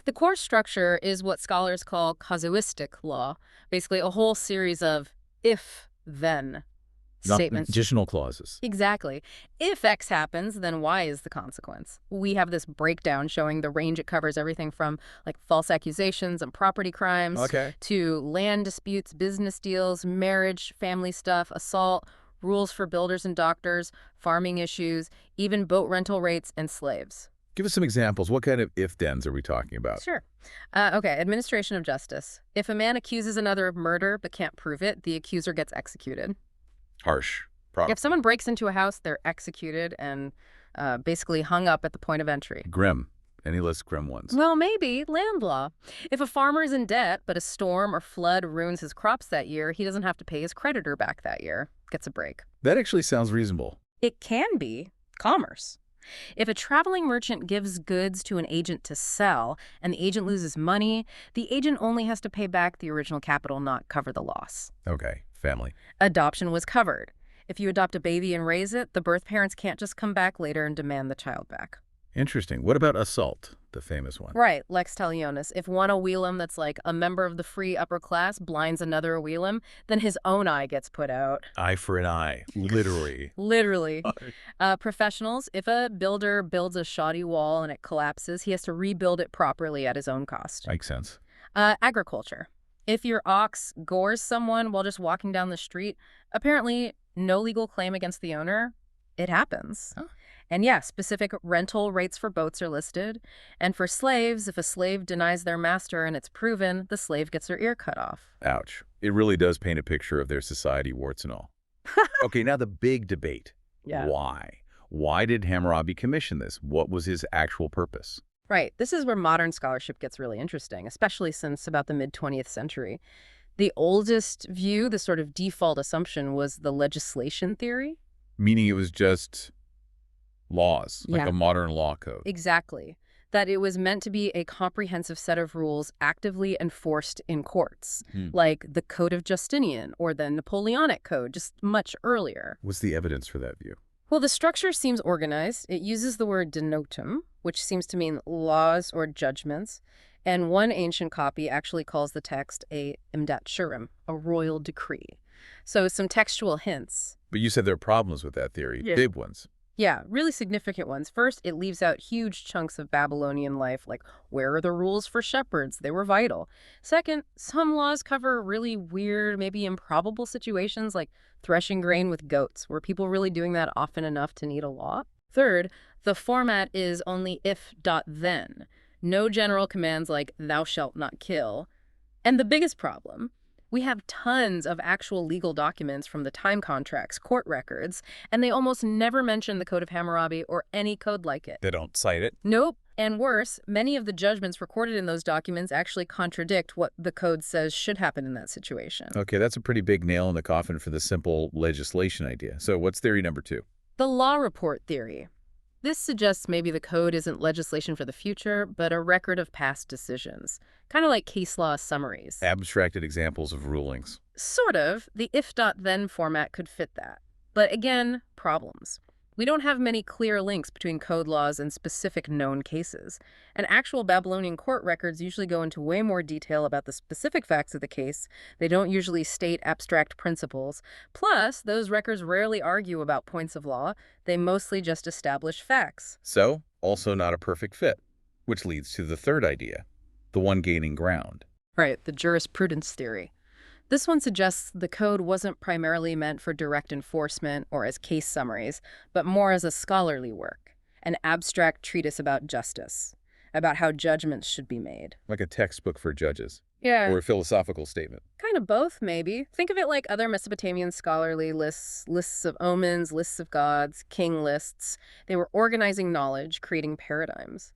The core structure is what scholars call casuistic law, basically a whole series of if-then statements. Not additional clauses. Exactly. If X happens, then Y is the consequence. We have this breakdown showing the range it covers everything from like false accusations and property crimes to land disputes, business deals, marriage, family stuff, assault, rules for builders and doctors, farming issues, even boat rental rates and slaves. Give us some examples. What kind of if-thens are we talking about? Sure. Okay, administration of justice. If a man accuses another of murder but can't prove it, the accuser gets executed. Harsh. If someone breaks into a house, they're executed and basically hung up at the point of entry. Grim. Any list grim ones? Well, maybe. Land law. If a farmer is in debt, but a storm or flood ruins his crops that year, he doesn't have to pay his creditor back that year. Gets a break. That actually sounds reasonable. It can be commerce. If a traveling merchant gives goods to an agent to sell and the agent loses money, the agent only has to pay back the original capital, not cover the loss. Okay. Family. Adoption was covered. If you adopt a baby and raise it, the birth parents can't just come back later and demand the child back. Interesting. What about assault, the famous one? Right, lex talionis. If one Oweelam that's like a member of the free upper class blinds another Oweelam, then his own eye gets put out. Eye for an eye, literally. Literally. Professionals, if a builder builds a shoddy wall and it collapses, he has to rebuild it properly at his own cost. Makes sense. Agriculture. If your ox gores someone while just walking down the street, apparently no legal claim against the owner. It happens. Huh? And yeah, specific rental rates for boats are listed. And for slaves, if a slave denies their master and it's proven, the slave gets their ear cut off. Ouch. It really does paint a picture of their society, warts and all. Okay, now the big debate. Yeah. Why? Why did Hammurabi commission this? What was his actual purpose? Right. This is where modern scholarship gets really interesting, especially since about the mid-20th century. The oldest view, the sort of default assumption, was the legislation theory. Meaning it was just laws, like Yeah. a modern law code. Exactly. that it was meant to be a comprehensive set of rules actively enforced in courts, like the Code of Justinian or the Napoleonic Code, just much earlier. What's the evidence for that view? Well, the structure seems organized. It uses the word denotum, which seems to mean laws or judgments, and one ancient copy actually calls the text a imdat shurim, a royal decree. So some textual hints. But you said there are problems with that theory, Yeah. big ones. Yeah, really significant ones. First, it leaves out huge chunks of Babylonian life, like where are the rules for shepherds? They were vital. Second, some laws cover really weird, maybe improbable situations like threshing grain with goats. Were people really doing that often enough to need a law? Third, the format is only if dot then. No general commands like thou shalt not kill. And the biggest problem, we have tons of actual legal documents from the time contracts, court records, and they almost never mention the Code of Hammurabi or any code like it. They don't cite it. Nope. And worse, many of the judgments recorded in those documents actually contradict what the code says should happen in that situation. Okay, that's a pretty big nail in the coffin for the simple legislation idea. So what's theory number 2? The law report theory. This suggests maybe the code isn't legislation for the future, but a record of past decisions, kind of like case law summaries. Abstracted examples of rulings. Sort of. The if-then format could fit that. But again, problems. We don't have many clear links between code laws and specific known cases. And actual Babylonian court records usually go into way more detail about the specific facts of the case. They don't usually state abstract principles. Plus, those records rarely argue about points of law. They mostly just establish facts. So, also not a perfect fit, which leads to the third idea, the one gaining ground. Right, the jurisprudence theory. This one suggests the code wasn't primarily meant for direct enforcement or as case summaries, but more as a scholarly work, an abstract treatise about justice, about how judgments should be made. Like a textbook for judges. Yeah. Or a philosophical statement. Kind of both, maybe. Think of it like other Mesopotamian scholarly lists, lists of omens, lists of gods, king lists. They were organizing knowledge, creating paradigms.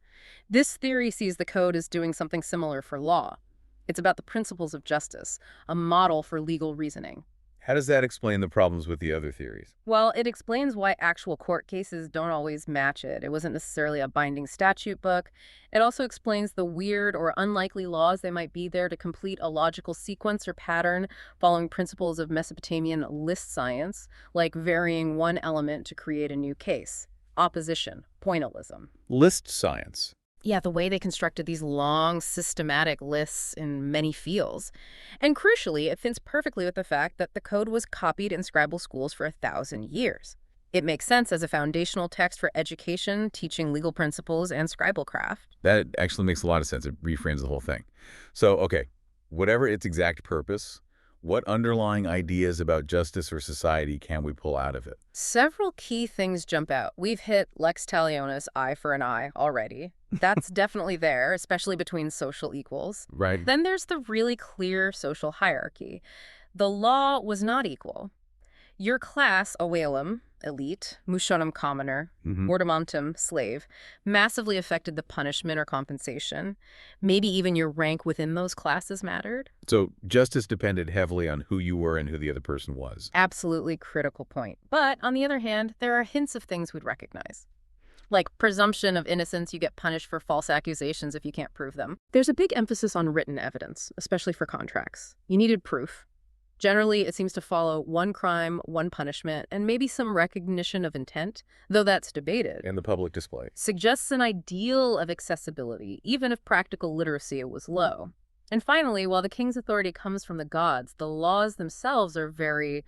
This theory sees the code as doing something similar for law. It's about the principles of justice, a model for legal reasoning. How does that explain the problems with the other theories? Well, it explains why actual court cases don't always match it. It wasn't necessarily a binding statute book. It also explains the weird or unlikely laws that might be there to complete a logical sequence or pattern following principles of Mesopotamian list science, like varying one element to create a new case. Opposition, pointillism. List science. Yeah, the way they constructed these long, systematic lists in many fields. And crucially, it fits perfectly with the fact that the code was copied in scribal schools for 1,000 years. It makes sense as a foundational text for education, teaching legal principles, and scribal craft. That actually makes a lot of sense. It reframes the whole thing. So, okay, whatever its exact purpose, what underlying ideas about justice or society can we pull out of it? Several key things jump out. We've hit lex talionis, eye for an eye, already. That's definitely there, especially between social equals. Right. Then there's the really clear social hierarchy. The law was not equal. Your class, Awalum, elite, Mushonim, commoner, Mordamontum, slave, massively affected the punishment or compensation. Maybe even your rank within those classes mattered. So justice depended heavily on who you were and who the other person was. Absolutely critical point. But on the other hand, there are hints of things we'd recognize. Like presumption of innocence, you get punished for false accusations if you can't prove them. There's a big emphasis on written evidence, especially for contracts. You needed proof. Generally, it seems to follow one crime, one punishment, and maybe some recognition of intent, though that's debated. And the public display. Suggests an ideal of accessibility, even if practical literacy was low. And finally, while the king's authority comes from the gods, the laws themselves are very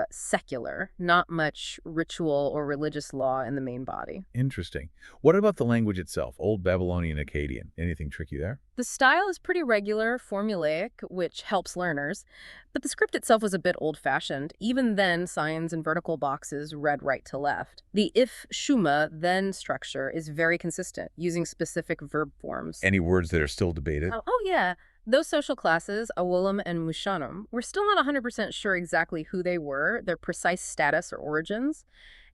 secular, not much ritual or religious law in the main body. Interesting. What about the language itself? Old Babylonian, Akkadian. Anything tricky there? The style is pretty regular, formulaic, which helps learners, but the script itself was a bit old-fashioned. Even then, signs and vertical boxes read right to left. The if-shuma-then structure is very consistent, using specific verb forms. Any words that are still debated? Oh yeah. Those social classes, Awolum and Mushanum, we're still not 100% sure exactly who they were, their precise status or origins.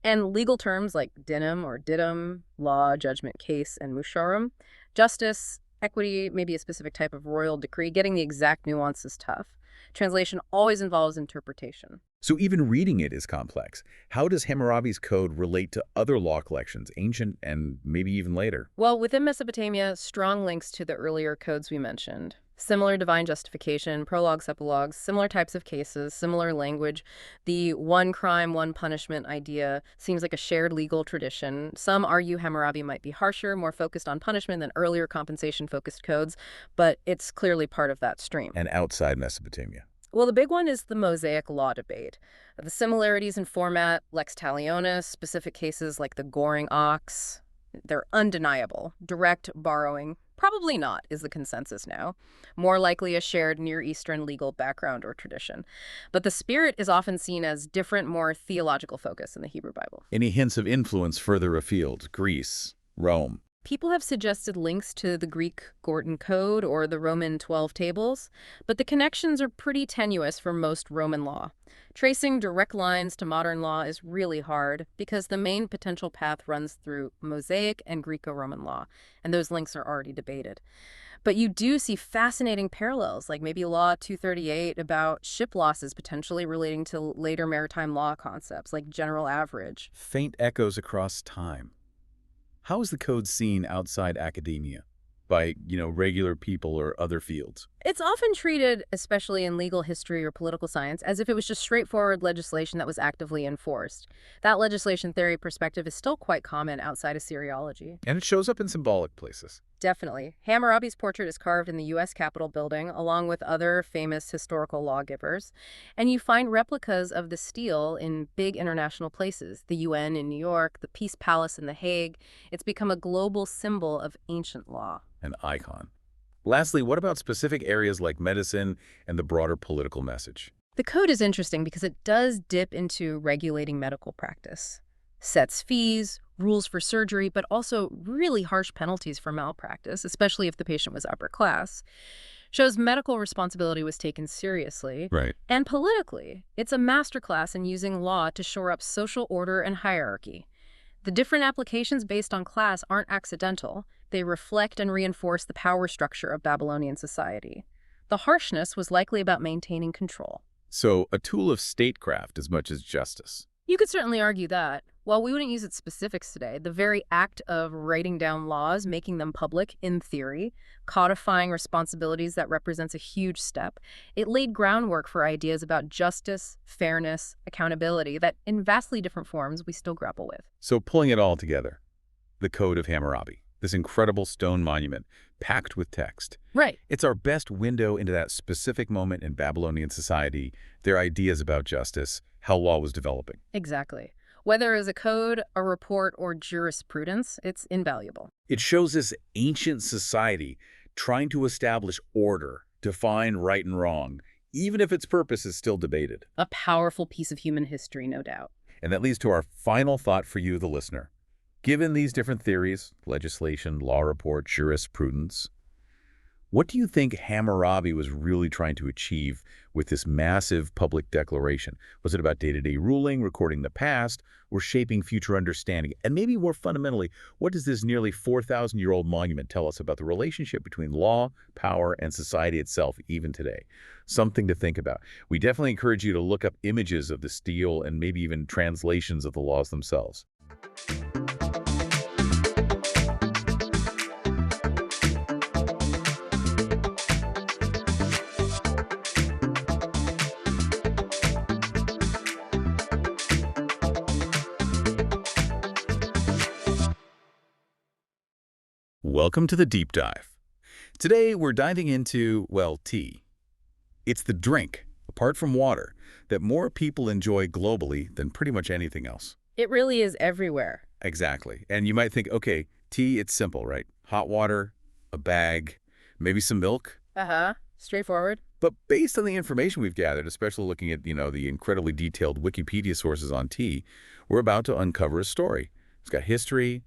And legal terms like dinum or didum, law, judgment, case, and musharum, justice, equity, maybe a specific type of royal decree, getting the exact nuance is tough. Translation always involves interpretation. So even reading it is complex. How does Hammurabi's code relate to other law collections, ancient and maybe even later? Well, within Mesopotamia, strong links to the earlier codes we mentioned. Similar divine justification, prologues, epilogues, similar types of cases, similar language. The one crime, one punishment idea seems like a shared legal tradition. Some argue Hammurabi might be harsher, more focused on punishment than earlier compensation-focused codes, but it's clearly part of that stream. And outside Mesopotamia? Well, the big one is the Mosaic law debate. The similarities in format, lex talionis, specific cases like the goring ox, they're undeniable. Direct borrowing, probably not, is the consensus now. More likely a shared Near Eastern legal background or tradition. But the spirit is often seen as different, more theological focus in the Hebrew Bible. Any hints of influence further afield? Greece, Rome? People have suggested links to the Greek Goldie Code or the Roman 12 tables, but the connections are pretty tenuous for most Roman law. Tracing direct lines to modern law is really hard because the main potential path runs through Mosaic and Greco-Roman law, and those links are already debated. But you do see fascinating parallels, like maybe Law 238 about ship losses potentially relating to later maritime law concepts, like general average. Faint echoes across time. How is the code seen outside academia by, regular people or other fields? It's often treated, especially in legal history or political science, as if it was just straightforward legislation that was actively enforced. That legislation theory perspective is still quite common outside of seriology. And it shows up in symbolic places. Definitely. Hammurabi's portrait is carved in the U.S. Capitol building, along with other famous historical lawgivers. And you find replicas of the stele in big international places, the UN in New York, the Peace Palace in The Hague. It's become a global symbol of ancient law. An icon. Lastly, what about specific areas like medicine and the broader political message? The code is interesting because it does dip into regulating medical practice. Sets fees, rules for surgery, but also really harsh penalties for malpractice, especially if the patient was upper class. Shows medical responsibility was taken seriously. Right. And politically, it's a masterclass in using law to shore up social order and hierarchy. The different applications based on class aren't accidental. They reflect and reinforce the power structure of Babylonian society. The harshness was likely about maintaining control. So, a tool of statecraft as much as justice. You could certainly argue that. While we wouldn't use its specifics today, the very act of writing down laws, making them public, in theory, codifying responsibilities that represents a huge step, it laid groundwork for ideas about justice, fairness, accountability that, in vastly different forms, we still grapple with. So, pulling it all together, the Code of Hammurabi, this incredible stone monument packed with text. Right. It's our best window into that specific moment in Babylonian society, their ideas about justice, how law was developing. Exactly. Whether as a code, a report, or jurisprudence, it's invaluable. It shows this ancient society trying to establish order, define right and wrong, even if its purpose is still debated. A powerful piece of human history, no doubt. And that leads to our final thought for you, the listener. Given these different theories, legislation, law report, jurisprudence, what do you think Hammurabi was really trying to achieve with this massive public declaration? Was it about day-to-day ruling, recording the past, or shaping future understanding? And maybe more fundamentally, what does this nearly 4,000-year-old monument tell us about the relationship between law, power, and society itself, even today? Something to think about. We definitely encourage you to look up images of the stele and maybe even translations of the laws themselves. Welcome to the Deep Dive. Today, we're diving into, well, tea. It's the drink, apart from water, that more people enjoy globally than pretty much anything else. It really is everywhere. Exactly. And you might think, okay, tea, it's simple, right? Hot water, a bag, maybe some milk. Straightforward. But based on the information we've gathered, especially looking at, the incredibly detailed Wikipedia sources on tea, we're about to uncover a story. It's got history,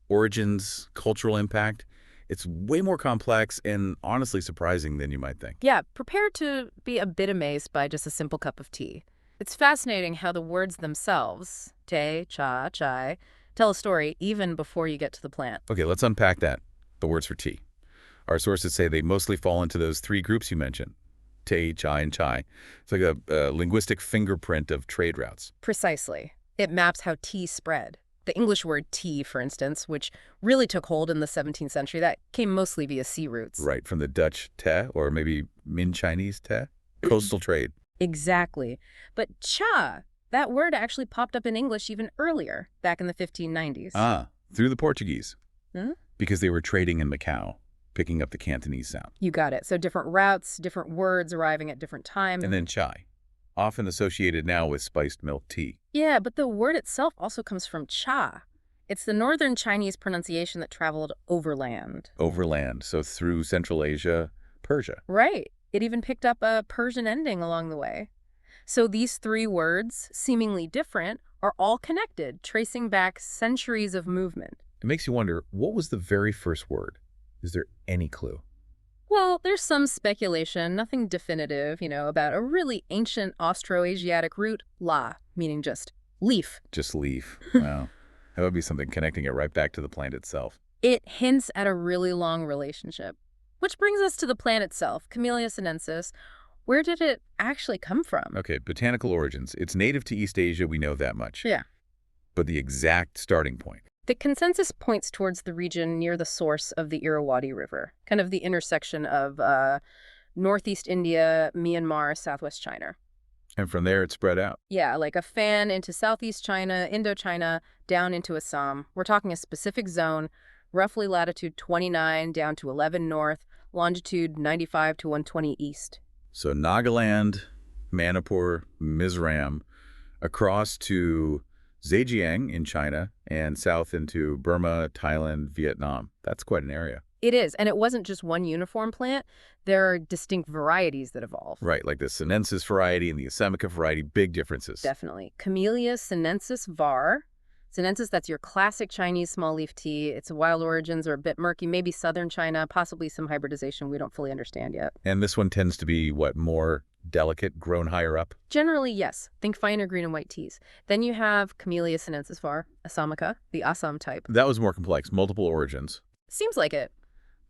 origins, cultural impact. It's way more complex and honestly surprising than you might think. Yeah, prepare to be a bit amazed by just a simple cup of tea. It's fascinating how the words themselves, te, cha, chai, tell a story even before you get to the plant. Okay, let's unpack that, the words for tea. Our sources say they mostly fall into those three groups you mentioned. te, chai, and chai. It's like a linguistic fingerprint of trade routes. Precisely. It maps how tea spread. The English word tea, for instance, which really took hold in the 17th century, that came mostly via sea routes. Right, from the Dutch te, or maybe Min Chinese te, coastal trade. Exactly. But cha, that word actually popped up in English even earlier, back in the 1590s. Ah, through the Portuguese. Hmm? Because they were trading in Macau, picking up the Cantonese sound. You got it. So different routes, different words arriving at different times. And then chai, often associated now with spiced milk tea. Yeah, but the word itself also comes from cha. It's the northern Chinese pronunciation that traveled overland. Overland, so through Central Asia, Persia. Right. It even picked up a Persian ending along the way. So these three words, seemingly different, are all connected, tracing back centuries of movement. It makes you wonder, what was the very first word? Is there any clue? Well, there's some speculation, nothing definitive, about a really ancient Austroasiatic root, la, meaning just leaf. Just leaf. Wow. That would be something connecting it right back to the plant itself. It hints at a really long relationship. Which brings us to the plant itself, Camellia sinensis. Where did it actually come from? Okay, botanical origins. It's native to East Asia, we know that much. Yeah. But the exact starting point. The consensus points towards the region near the source of the Irrawaddy River, kind of the intersection of northeast India, Myanmar, southwest China. And from there it spread out. Yeah, like a fan into southeast China, Indochina, down into Assam. We're talking a specific zone, roughly latitude 29 down to 11 north, longitude 95 to 120 east. So Nagaland, Manipur, Mizoram, across to Zhejiang in China, and south into Burma, Thailand, Vietnam. That's quite an area. It is, and it wasn't just one uniform plant. There are distinct varieties that evolved. Right, like the sinensis variety and the Assamica variety, big differences. Definitely. Camellia sinensis var. Sinensis, that's your classic Chinese small leaf tea. Its wild origins are a bit murky, maybe southern China, possibly some hybridization we don't fully understand yet. And this one tends to be, what, more delicate, grown higher up? Generally, yes. Think finer green and white teas. Then you have Camellia sinensis var, Assamica, the Assam type. That was more complex, multiple origins. Seems like it.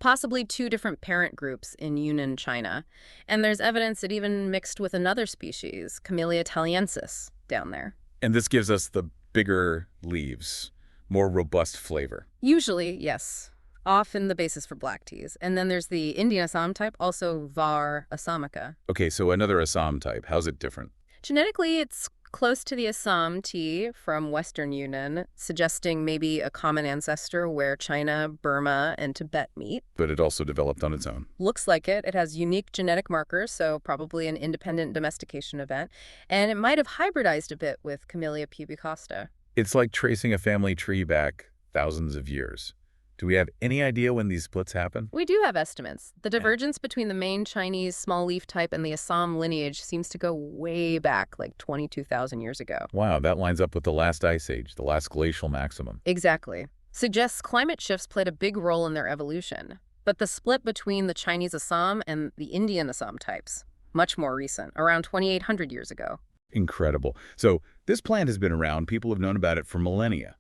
Possibly two different parent groups in Yunnan, China. And there's evidence it even mixed with another species, Camellia thaliensis, down there. And this gives us the bigger leaves, more robust flavor. Usually, yes. Often the basis for black teas. And then there's the Indian Assam type, also var Assamica. Okay, so another Assam type. How's it different? Genetically, it's close to the Assam tea from western Yunnan, suggesting maybe a common ancestor where China, Burma, and Tibet meet. But it also developed on its own. Looks like it. It has unique genetic markers, so probably an independent domestication event. And it might have hybridized a bit with Camellia pubicosta. It's like tracing a family tree back thousands of years. Do we have any idea when these splits happen? We do have estimates. The divergence between the main Chinese small leaf type and the Assam lineage seems to go way back, like 22,000 years ago. Wow, that lines up with the last ice age, the last glacial maximum. Exactly. Suggests climate shifts played a big role in their evolution. But the split between the Chinese Assam and the Indian Assam types, much more recent, around 2,800 years ago. Incredible. So this plant has been around. People have known about it for millennia.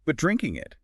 But drinking it,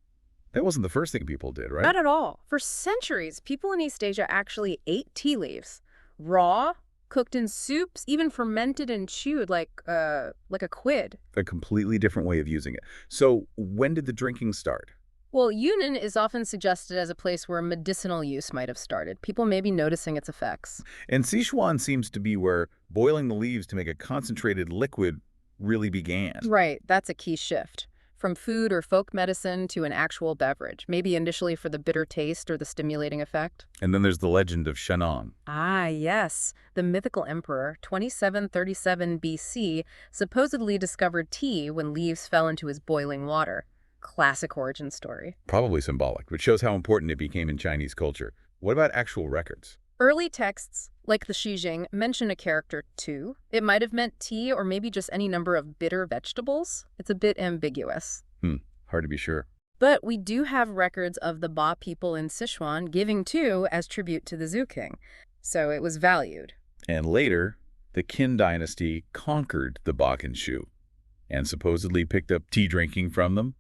that wasn't the first thing people did, right? Not at all. For centuries, people in East Asia actually ate tea leaves. Raw, cooked in soups, even fermented and chewed like a quid. A completely different way of using it. So when did the drinking start? Well, Yunnan is often suggested as a place where medicinal use might have started. People may be noticing its effects. And Sichuan seems to be where boiling the leaves to make a concentrated liquid really began. Right, that's a key shift. From food or folk medicine to an actual beverage, maybe initially for the bitter taste or the stimulating effect. And then there's the legend of Shennong. Ah, yes. The mythical emperor, 2737 BC, supposedly discovered tea when leaves fell into his boiling water. Classic origin story. Probably symbolic, which shows how important it became in Chinese culture. What about actual records? Early texts, like the Shijing, mention a character tu. It might have meant tea or maybe just any number of bitter vegetables. It's a bit ambiguous. Hard to be sure. But we do have records of the Ba people in Sichuan giving tu as tribute to the Zhou king. So it was valued. And later, the Qin dynasty conquered the Bakan Shu and supposedly picked up tea drinking from them.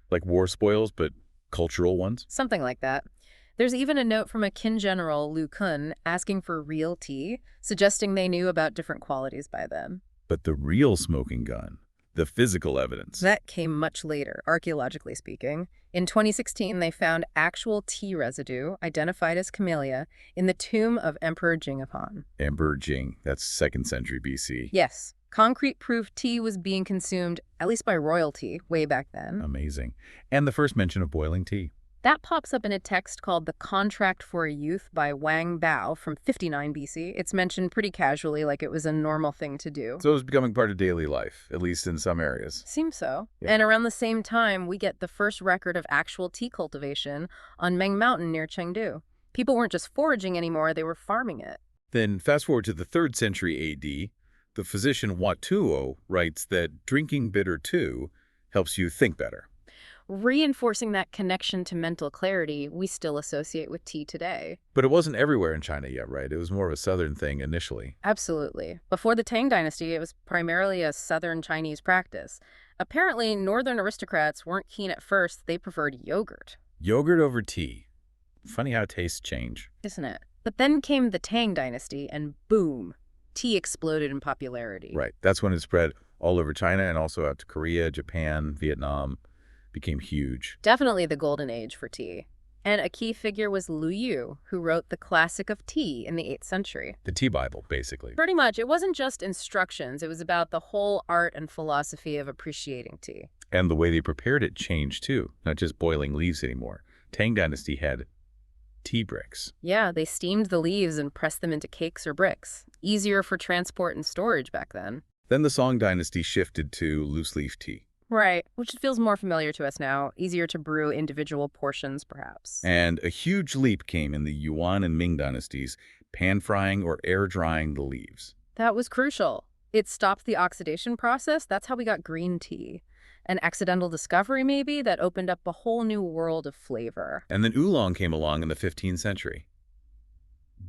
Like war spoils, but cultural ones. Something like that. There's even a note from a Qin general, Lu Kun, asking for real tea, suggesting they knew about different qualities by then. But the real smoking gun, the physical evidence. That came much later, archaeologically speaking. In 2016, they found actual tea residue, identified as camellia, in the tomb of Emperor Jing of Han. Emperor Jing, that's 2nd century BC. Yes, concrete proof tea was being consumed, at least by royalty, way back then. Amazing. And the first mention of boiling tea. That pops up in a text called The Contract for a Youth by Wang Bao from 59 BC. It's mentioned pretty casually, like it was a normal thing to do. So it was becoming part of daily life, at least in some areas. Seems so. Yeah. And around the same time, we get the first record of actual tea cultivation on Meng Mountain near Chengdu. People weren't just foraging anymore, they were farming it. Then fast forward to the 3rd century AD, the physician Watuo writes that drinking bitter tea helps you think better. Reinforcing that connection to mental clarity we still associate with tea today. But it wasn't everywhere in China yet, right? It was more of a southern thing initially. Absolutely. Before the Tang Dynasty, it was primarily a southern Chinese practice. Apparently, northern aristocrats weren't keen at first. They preferred yogurt. Yogurt over tea. Funny how tastes change. Isn't it? But then came the Tang Dynasty, and boom, tea exploded in popularity. Right. That's when it spread all over China and also out to Korea, Japan, Vietnam. Became huge. Definitely the golden age for tea. And a key figure was Lu Yu, who wrote the classic of tea in the 8th century. The tea Bible, basically. Pretty much. It wasn't just instructions. It was about the whole art and philosophy of appreciating tea. And the way they prepared it changed, too. Not just boiling leaves anymore. Tang Dynasty had tea bricks. Yeah, they steamed the leaves and pressed them into cakes or bricks. Easier for transport and storage back then. Then the Song Dynasty shifted to loose-leaf tea. Right, which feels more familiar to us now, easier to brew individual portions, perhaps. And a huge leap came in the Yuan and Ming dynasties, pan-frying or air-drying the leaves. That was crucial. It stopped the oxidation process. That's how we got green tea. An accidental discovery, maybe, that opened up a whole new world of flavor. And then oolong came along in the 15th century.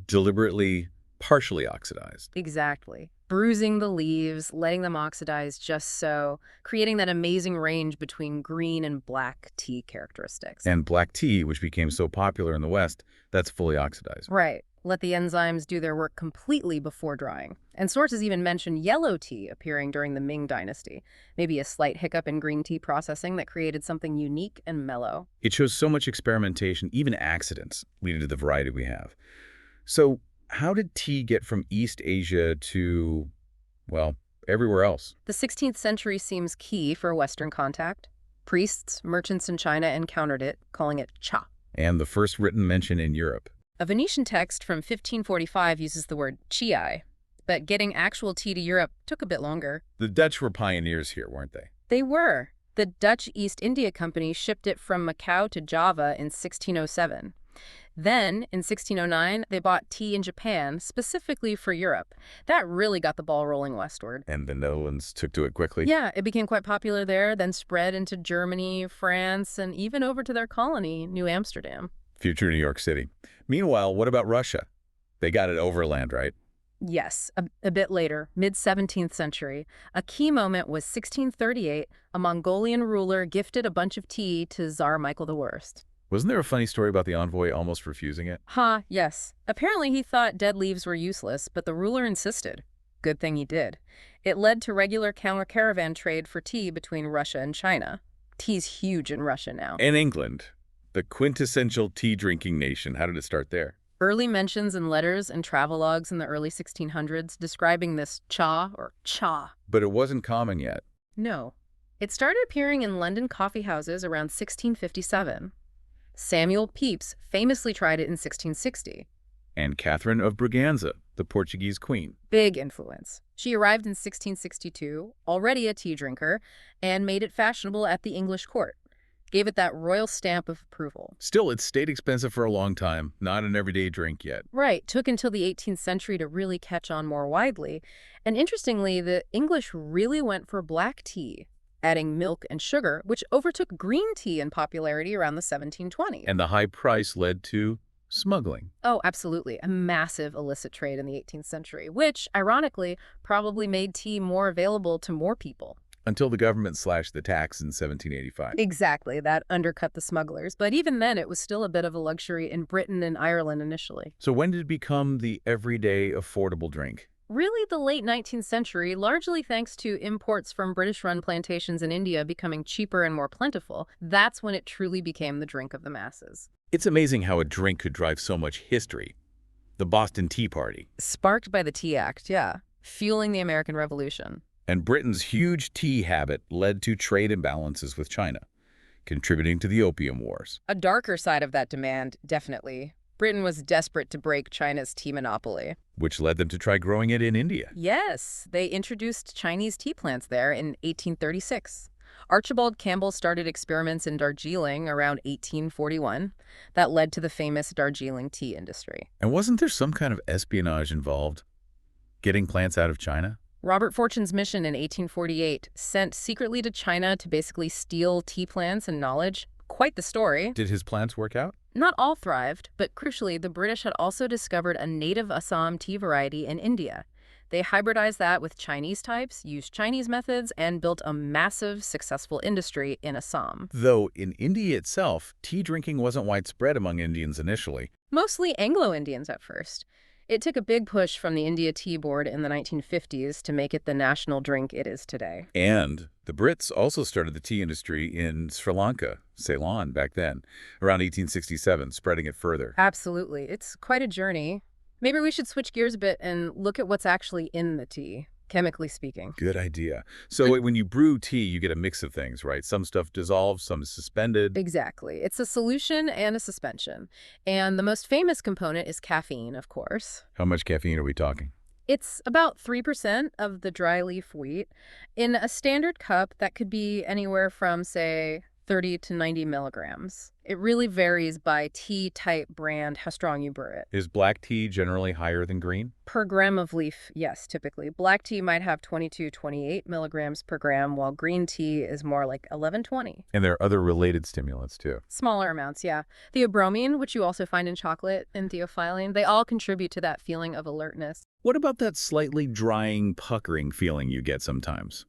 Deliberately, partially oxidized. Exactly. Bruising the leaves, letting them oxidize just so, creating that amazing range between green and black tea characteristics. And black tea, which became so popular in the West, that's fully oxidized. Right. Let the enzymes do their work completely before drying. And sources even mention yellow tea appearing during the Ming Dynasty. Maybe a slight hiccup in green tea processing that created something unique and mellow. It shows so much experimentation, even accidents, leading to the variety we have. So how did tea get from East Asia to, well, everywhere else? The 16th century seems key for Western contact. Priests, merchants in China encountered it, calling it cha. And the first written mention in Europe. A Venetian text from 1545 uses the word chiai, but getting actual tea to Europe took a bit longer. The Dutch were pioneers here, weren't they? They were. The Dutch East India Company shipped it from Macau to Java in 1607. Then, in 1609, they bought tea in Japan, specifically for Europe. That really got the ball rolling westward. And the Netherlands took to it quickly. Yeah, it became quite popular there, then spread into Germany, France, and even over to their colony, New Amsterdam. Future New York City. Meanwhile, what about Russia? They got it overland, right? Yes, a bit later, mid-17th century. A key moment was 1638. A Mongolian ruler gifted a bunch of tea to Tsar Michael I. Wasn't there a funny story about the envoy almost refusing it? Yes. Apparently he thought dead leaves were useless, but the ruler insisted. Good thing he did. It led to regular counter-caravan trade for tea between Russia and China. Tea's huge in Russia now. And England, the quintessential tea-drinking nation. How did it start there? Early mentions in letters and travelogues in the early 1600s describing this cha or cha. But it wasn't common yet. No. It started appearing in London coffee houses around 1657. Samuel Pepys famously tried it in 1660. And Catherine of Braganza, the Portuguese queen. Big influence. She arrived in 1662, already a tea drinker, and made it fashionable at the English court. Gave it that royal stamp of approval. Still, it stayed expensive for a long time, not an everyday drink yet. Right. Took until the 18th century to really catch on more widely. And interestingly, the English really went for black tea, adding milk and sugar, which overtook green tea in popularity around the 1720s. And the high price led to smuggling. Oh, absolutely. A massive illicit trade in the 18th century, which, ironically, probably made tea more available to more people. Until the government slashed the tax in 1785. Exactly, that undercut the smugglers. But even then, it was still a bit of a luxury in Britain and Ireland initially. So when did it become the everyday affordable drink? Really the late 19th century, largely thanks to imports from British-run plantations in India becoming cheaper and more plentiful. That's when it truly became the drink of the masses. It's amazing how a drink could drive so much history. The Boston Tea Party. Sparked by the Tea Act, yeah, fueling the American Revolution. And Britain's huge tea habit led to trade imbalances with China, contributing to the Opium Wars. A darker side of that demand, definitely. Britain was desperate to break China's tea monopoly. Which led them to try growing it in India. Yes, they introduced Chinese tea plants there in 1836. Archibald Campbell started experiments in Darjeeling around 1841. That led to the famous Darjeeling tea industry. And wasn't there some kind of espionage involved? Getting plants out of China? Robert Fortune's mission in 1848 sent secretly to China to basically steal tea plants and knowledge. Quite the story. Did his plants work out? Not all thrived, but crucially, the British had also discovered a native Assam tea variety in India. They hybridized that with Chinese types, used Chinese methods, and built a massive, successful industry in Assam. Though in India itself, tea drinking wasn't widespread among Indians initially. Mostly Anglo-Indians at first. It took a big push from the India Tea Board in the 1950s to make it the national drink it is today. And the Brits also started the tea industry in Sri Lanka, Ceylon back then, around 1867, spreading it further. Absolutely. It's quite a journey. Maybe we should switch gears a bit and look at what's actually in the tea, chemically speaking. Good idea. So when you brew tea, you get a mix of things, right? Some stuff dissolves, some is suspended. Exactly. It's a solution and a suspension. And the most famous component is caffeine, of course. How much caffeine are we talking? It's about 3% of the dry leaf wheat. In a standard cup, that could be anywhere from, say, 30 to 90 milligrams. It really varies by tea type brand, how strong you brew it. Is black tea generally higher than green? Per gram of leaf, yes, typically. Black tea might have 22, 28 milligrams per gram, while green tea is more like 11, 20. And there are other related stimulants, too. Smaller amounts, yeah. Theobromine, which you also find in chocolate, and theophylline, they all contribute to that feeling of alertness. What about that slightly drying, puckering feeling you get sometimes?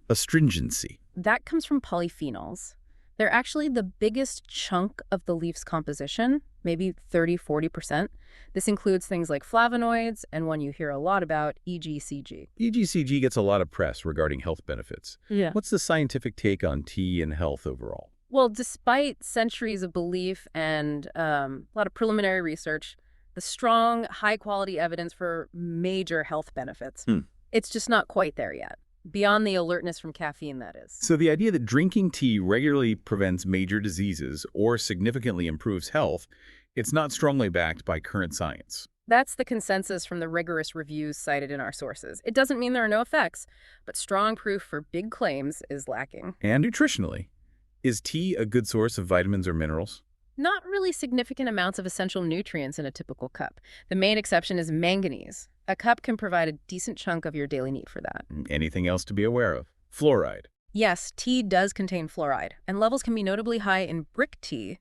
Astringency. That comes from polyphenols. They're actually the biggest chunk of the leaf's composition, maybe 30, 40%. This includes things like flavonoids and one you hear a lot about, EGCG. EGCG gets a lot of press regarding health benefits. Yeah. What's the scientific take on tea and health overall? Well, despite centuries of belief and a lot of preliminary research, the strong, high-quality evidence for major health benefits, it's just not quite there yet. Beyond the alertness from caffeine, that is. So the idea that drinking tea regularly prevents major diseases or significantly improves health, it's not strongly backed by current science. That's the consensus from the rigorous reviews cited in our sources. It doesn't mean there are no effects, but strong proof for big claims is lacking. And nutritionally, is tea a good source of vitamins or minerals? Not really significant amounts of essential nutrients in a typical cup. The main exception is manganese. A cup can provide a decent chunk of your daily need for that. Anything else to be aware of? Fluoride. Yes, tea does contain fluoride, and levels can be notably high in brick tea,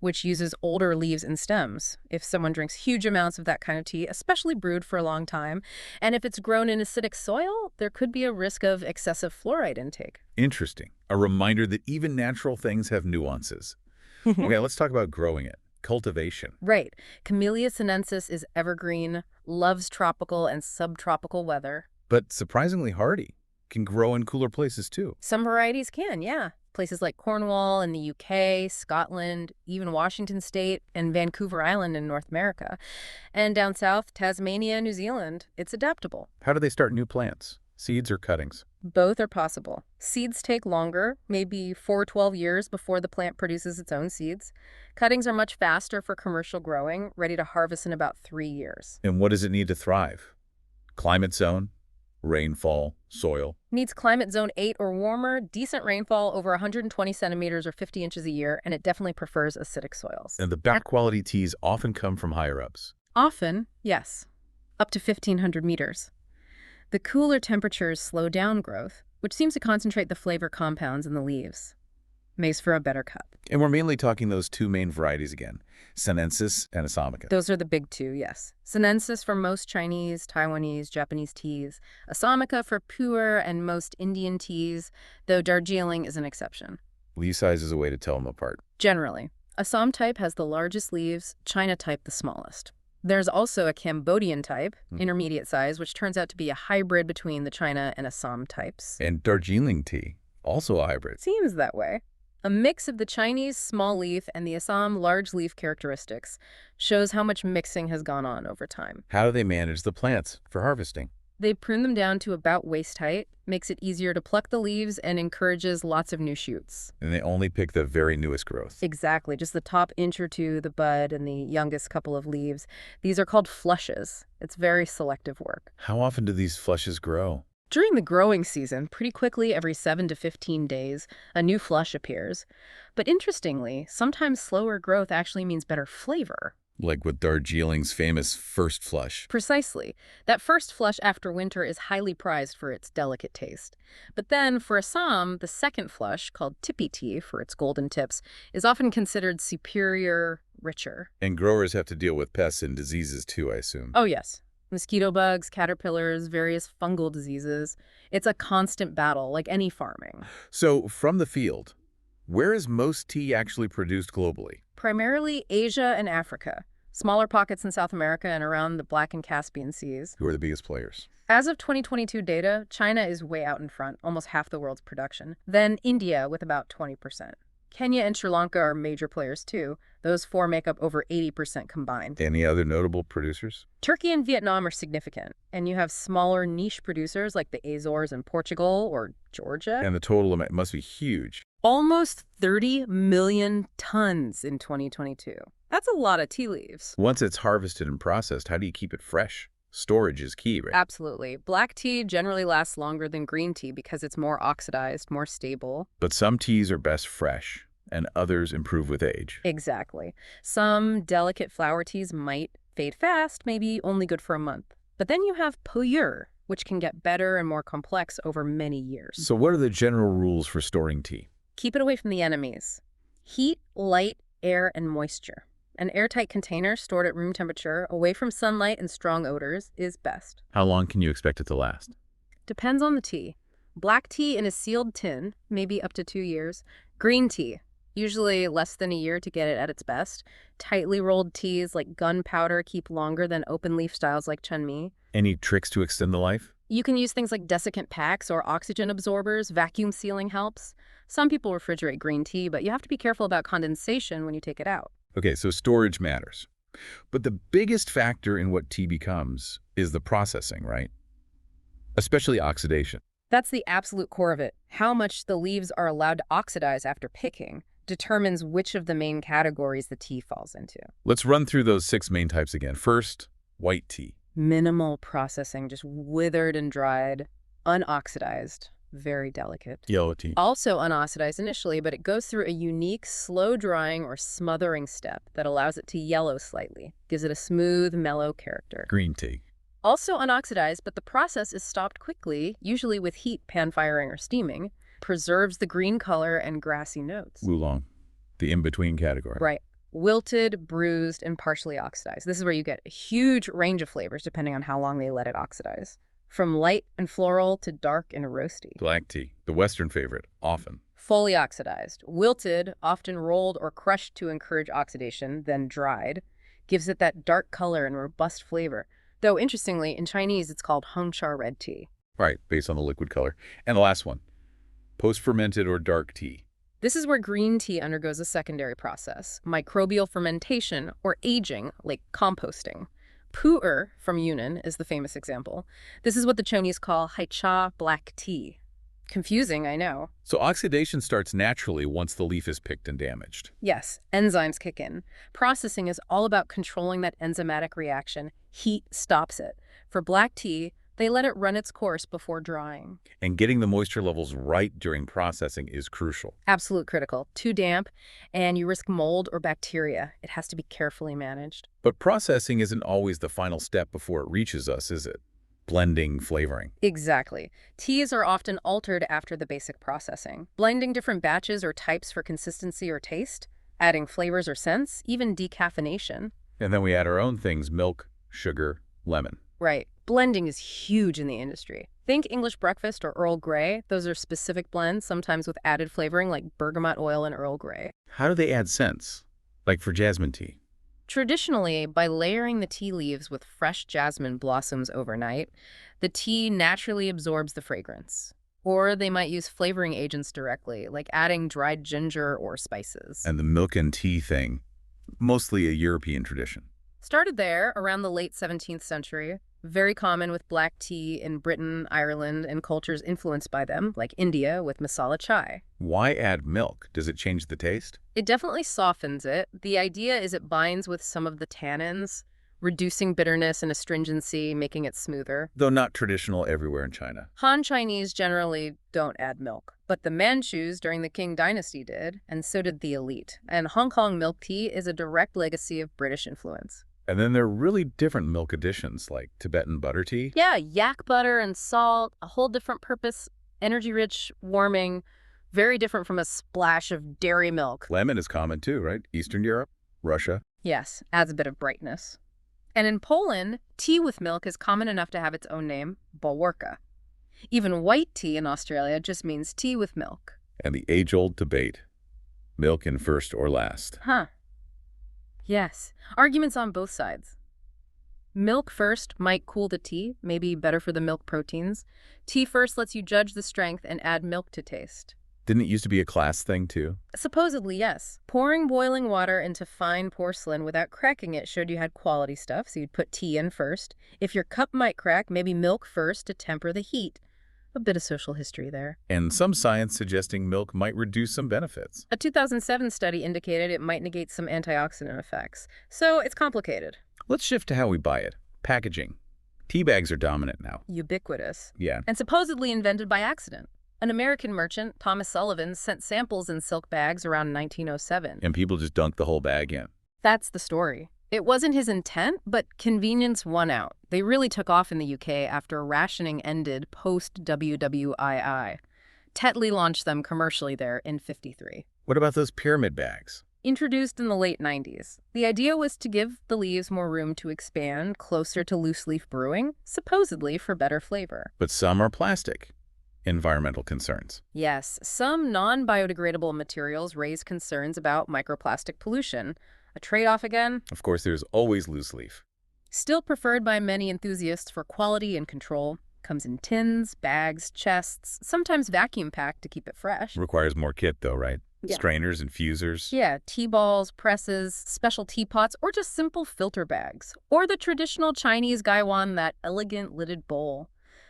which uses older leaves and stems. If someone drinks huge amounts of that kind of tea, especially brewed for a long time, and if it's grown in acidic soil, there could be a risk of excessive fluoride intake. Interesting. A reminder that even natural things have nuances. Okay, let's talk about growing it. Cultivation. Right. Camellia sinensis is evergreen, loves tropical and subtropical weather. But surprisingly hardy. Can grow in cooler places too. Some varieties can, yeah. Places like Cornwall in the UK, Scotland, even Washington State, and Vancouver Island in North America. And down south, Tasmania, New Zealand, it's adaptable. How do they start new plants? Seeds or cuttings? Both are possible. Seeds take longer, maybe 4 to 12 years before the plant produces its own seeds. Cuttings are much faster for commercial growing, ready to harvest in about 3 years. And what does it need to thrive? Climate zone? Rainfall? Soil? Needs climate zone 8 or warmer, decent rainfall over 120 centimeters or 50 inches a year, and it definitely prefers acidic soils. And the best quality teas often come from higher ups. Often, yes. Up to 1,500 meters. The cooler temperatures slow down growth, which seems to concentrate the flavor compounds in the leaves. makes for a better cup. And we're mainly talking those two main varieties again, Sinensis and Assamica. Those are the big two, yes. Sinensis for most Chinese, Taiwanese, Japanese teas. Assamica for pu'er and most Indian teas, though Darjeeling is an exception. Leaf size is a way to tell them apart. Generally, Assam type has the largest leaves, China type the smallest. There's also a Cambodian type, intermediate size, which turns out to be a hybrid between the China and Assam types. And Darjeeling tea, also a hybrid. Seems that way. A mix of the Chinese small leaf and the Assam large leaf characteristics shows how much mixing has gone on over time. How do they manage the plants for harvesting? They prune them down to about waist height, makes it easier to pluck the leaves, and encourages lots of new shoots. And they only pick the very newest growth. Exactly, just the top inch or two, the bud, and the youngest couple of leaves. These are called flushes. It's very selective work. How often do these flushes grow? During the growing season, pretty quickly, every 7 to 15 days, a new flush appears. But interestingly, sometimes slower growth actually means better flavor. Like with Darjeeling's famous first flush. Precisely. That first flush after winter is highly prized for its delicate taste. But then for Assam, the second flush, called tippy tea for its golden tips, is often considered superior, richer. And growers have to deal with pests and diseases too, I assume. Oh, yes. Mosquito bugs, caterpillars, various fungal diseases. It's a constant battle, like any farming. So, from the field, where is most tea actually produced globally? Primarily Asia and Africa, smaller pockets in South America and around the Black and Caspian Seas. Who are the biggest players? As of 2022 data, China is way out in front, almost half the world's production. Then India with about 20%. Kenya and Sri Lanka are major players too. Those four make up over 80% combined. Any other notable producers? Turkey and Vietnam are significant, and you have smaller niche producers like the Azores and Portugal or Georgia. And the total amount must be huge. Almost 30 million tons in 2022. That's a lot of tea leaves. Once it's harvested and processed, how do you keep it fresh? Storage is key, right? Absolutely. Black tea generally lasts longer than green tea because it's more oxidized, more stable. But some teas are best fresh, and others improve with age. Exactly. Some delicate flower teas might fade fast, maybe only good for a month. But then you have pu'er, which can get better and more complex over many years. So what are the general rules for storing tea? Keep it away from the enemies. Heat, light, air, and moisture. An airtight container stored at room temperature, away from sunlight and strong odors, is best. How long can you expect it to last? Depends on the tea. Black tea in a sealed tin, maybe up to 2 years. Green tea, usually less than a year to get it at its best. Tightly rolled teas like gunpowder keep longer than open leaf styles like chunmi. Any tricks to extend the life? You can use things like desiccant packs or oxygen absorbers. Vacuum sealing helps. Some people refrigerate green tea, but you have to be careful about condensation when you take it out. Okay, so storage matters. But the biggest factor in what tea becomes is the processing, right? Especially oxidation. That's the absolute core of it. How much the leaves are allowed to oxidize after picking determines which of the main categories the tea falls into. Let's run through those 6 main types again. First, white tea. Minimal processing, just withered and dried, unoxidized, very delicate. Yellow tea. Also unoxidized initially, but it goes through a unique slow drying or smothering step that allows it to yellow slightly, gives it a smooth, mellow character. Green tea. Also unoxidized, but the process is stopped quickly, usually with heat, pan firing, or steaming, preserves the green color and grassy notes. Oolong, the in-between category. Right. Wilted, bruised, and partially oxidized. This is where you get a huge range of flavors depending on how long they let it oxidize. From light and floral to dark and roasty. Black tea, the Western favorite, often. Fully oxidized. Wilted, often rolled or crushed to encourage oxidation, then dried, gives it that dark color and robust flavor. Though, interestingly, in Chinese, it's called Hongcha red tea. Right, based on the liquid color. And the last one, post-fermented or dark tea. This is where green tea undergoes a secondary process, microbial fermentation or aging, like composting. Pu'er from Yunnan is the famous example. This is what the Chinese call haicha black tea. Confusing, I know. So oxidation starts naturally once the leaf is picked and damaged. Yes, enzymes kick in. Processing is all about controlling that enzymatic reaction. Heat stops it. For black tea, they let it run its course before drying. And getting the moisture levels right during processing is crucial. Absolute critical. Too damp, and you risk mold or bacteria. It has to be carefully managed. But processing isn't always the final step before it reaches us, is it? blending flavoring. Exactly. Teas are often altered after the basic processing, blending different batches or types for consistency or taste, adding flavors or scents, even decaffeination. And then we add our own things, milk, sugar, lemon. Right. Blending is huge in the industry. Think English breakfast or Earl Grey. Those are specific blends, sometimes with added flavoring like bergamot oil and Earl Grey. How do they add scents? Like for jasmine tea. Traditionally, by layering the tea leaves with fresh jasmine blossoms overnight, the tea naturally absorbs the fragrance. Or they might use flavoring agents directly, like adding dried ginger or spices. And the milk and tea thing, mostly a European tradition. Started there around the late 17th century, very common with black tea in Britain, Ireland, and cultures influenced by them, like India with masala chai. Why add milk? Does it change the taste? It definitely softens it. The idea is it binds with some of the tannins, reducing bitterness and astringency, making it smoother. Though not traditional everywhere in China. Han Chinese generally don't add milk, but the Manchus during the Qing dynasty did, and so did the elite. And Hong Kong milk tea is a direct legacy of British influence. And then there are really different milk additions, like Tibetan butter tea. Yeah, yak butter and salt, a whole different purpose, energy-rich, warming, very different from a splash of dairy milk. Lemon is common too, right? Eastern Europe, Russia. Yes, adds a bit of brightness. And in Poland, tea with milk is common enough to have its own name, Bawarka. Even white tea in Australia just means tea with milk. And the age-old debate, milk in first or last. Huh. Yes, arguments on both sides. Milk first might cool the tea, maybe better for the milk proteins. Tea first lets you judge the strength and add milk to taste. Didn't it used to be a class thing too? Supposedly, yes. Pouring boiling water into fine porcelain without cracking it showed you had quality stuff, so you'd put tea in first. If your cup might crack, maybe milk first to temper the heat. A bit of social history there. And some science suggesting milk might reduce some benefits. A 2007 study indicated it might negate some antioxidant effects. So it's complicated. Let's shift to how we buy it. Packaging. Tea bags are dominant now. Ubiquitous. Yeah. And supposedly invented by accident. An American merchant, Thomas Sullivan, sent samples in silk bags around 1907. And people just dunked the whole bag in. That's the story. It wasn't his intent, but convenience won out. They really took off in the UK after rationing ended post-WWII. Tetley launched them commercially there in '53. What about those pyramid bags? Introduced in the late 90s. The idea was to give the leaves more room to expand closer to loose-leaf brewing, supposedly for better flavor. But some are plastic. Environmental concerns. Yes, some non-biodegradable materials raise concerns about microplastic pollution. A trade-off again? Of course, there's always loose leaf. Still preferred by many enthusiasts for quality and control. Comes in tins, bags, chests, sometimes vacuum-packed to keep it fresh. Requires more kit though, right? Yeah. Strainers, infusers. Yeah, tea balls, presses, special teapots, or just simple filter bags. Or the traditional Chinese gaiwan, that elegant lidded bowl.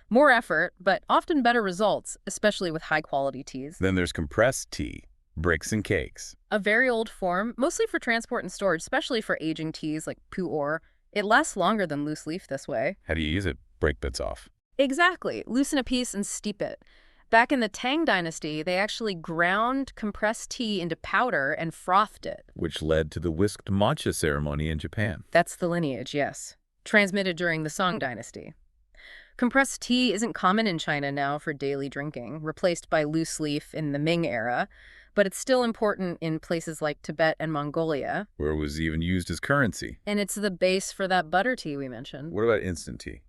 More effort, but often better results, especially with high-quality teas. Then there's compressed tea. Bricks and cakes. A very old form, mostly for transport and storage, especially for aging teas like pu'er. It lasts longer than loose leaf this way. How do you use it? Break bits off. Exactly. Loosen a piece and steep it. Back in the Tang Dynasty, they actually ground compressed tea into powder and frothed it. Which led to the whisked matcha ceremony in Japan. That's the lineage, yes. Transmitted during the Song Dynasty. Compressed tea isn't common in China now for daily drinking, replaced by loose leaf in the Ming era. But it's still important in places like Tibet and Mongolia. Where it was even used as currency. And it's the base for that butter tea we mentioned. What about instant tea?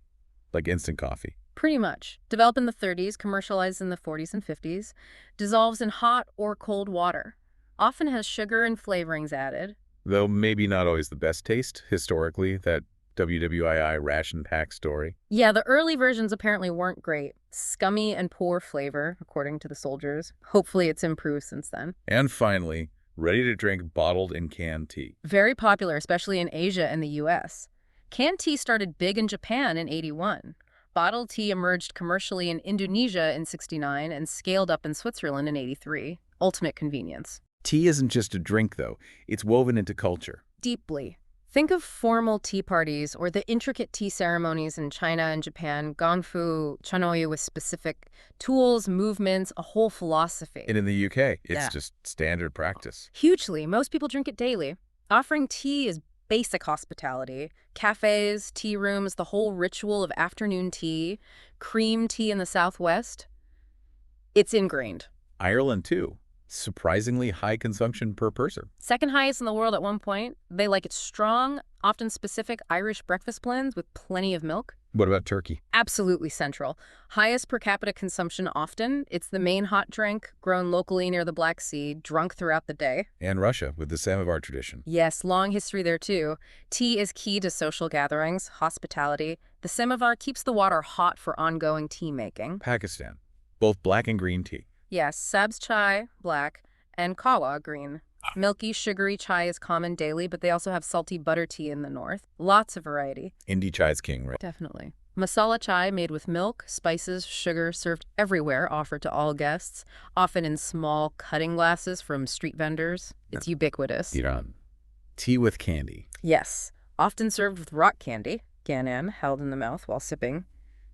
Like instant coffee? Pretty much. Developed in the 30s, commercialized in the 40s and 50s. Dissolves in hot or cold water. Often has sugar and flavorings added. Though maybe not always the best taste, historically, that WWII ration pack story. Yeah, the early versions apparently weren't great. Scummy and poor flavor, according to the soldiers. Hopefully it's improved since then. And finally, ready-to-drink bottled and canned tea. Very popular, especially in Asia and the US. Canned tea started big in Japan in '81. Bottled tea emerged commercially in Indonesia in '69 and scaled up in Switzerland in '83. Ultimate convenience. Tea isn't just a drink, though. It's woven into culture. Deeply. Think of formal tea parties or the intricate tea ceremonies in China and Japan, gongfu, chanoyu with specific tools, movements, a whole philosophy. And in the UK, it's Yeah. just standard practice. Hugely. Most people drink it daily. Offering tea is basic hospitality. Cafes, tea rooms, the whole ritual of afternoon tea, cream tea in the Southwest. It's ingrained. Ireland, too. Surprisingly high consumption per person. Second highest in the world at one point. They like it strong, often specific Irish breakfast blends with plenty of milk. What about Turkey? Absolutely central. Highest per capita consumption often. It's the main hot drink, grown locally near the Black Sea, drunk throughout the day. And Russia, with the samovar tradition. Yes, long history there too. Tea is key to social gatherings, hospitality. The samovar keeps the water hot for ongoing tea making. Pakistan, both black and green tea. Yes, sabz chai, black, and kawa, green. Milky, sugary chai is common daily, but they also have salty butter tea in the north. Lots of variety. Indi chai's king, right? Definitely. Masala chai made with milk, spices, sugar, served everywhere, offered to all guests, often in small cutting glasses from street vendors. It's ubiquitous. Iran. Tea with candy. Yes, often served with rock candy, ganan, held in the mouth while sipping.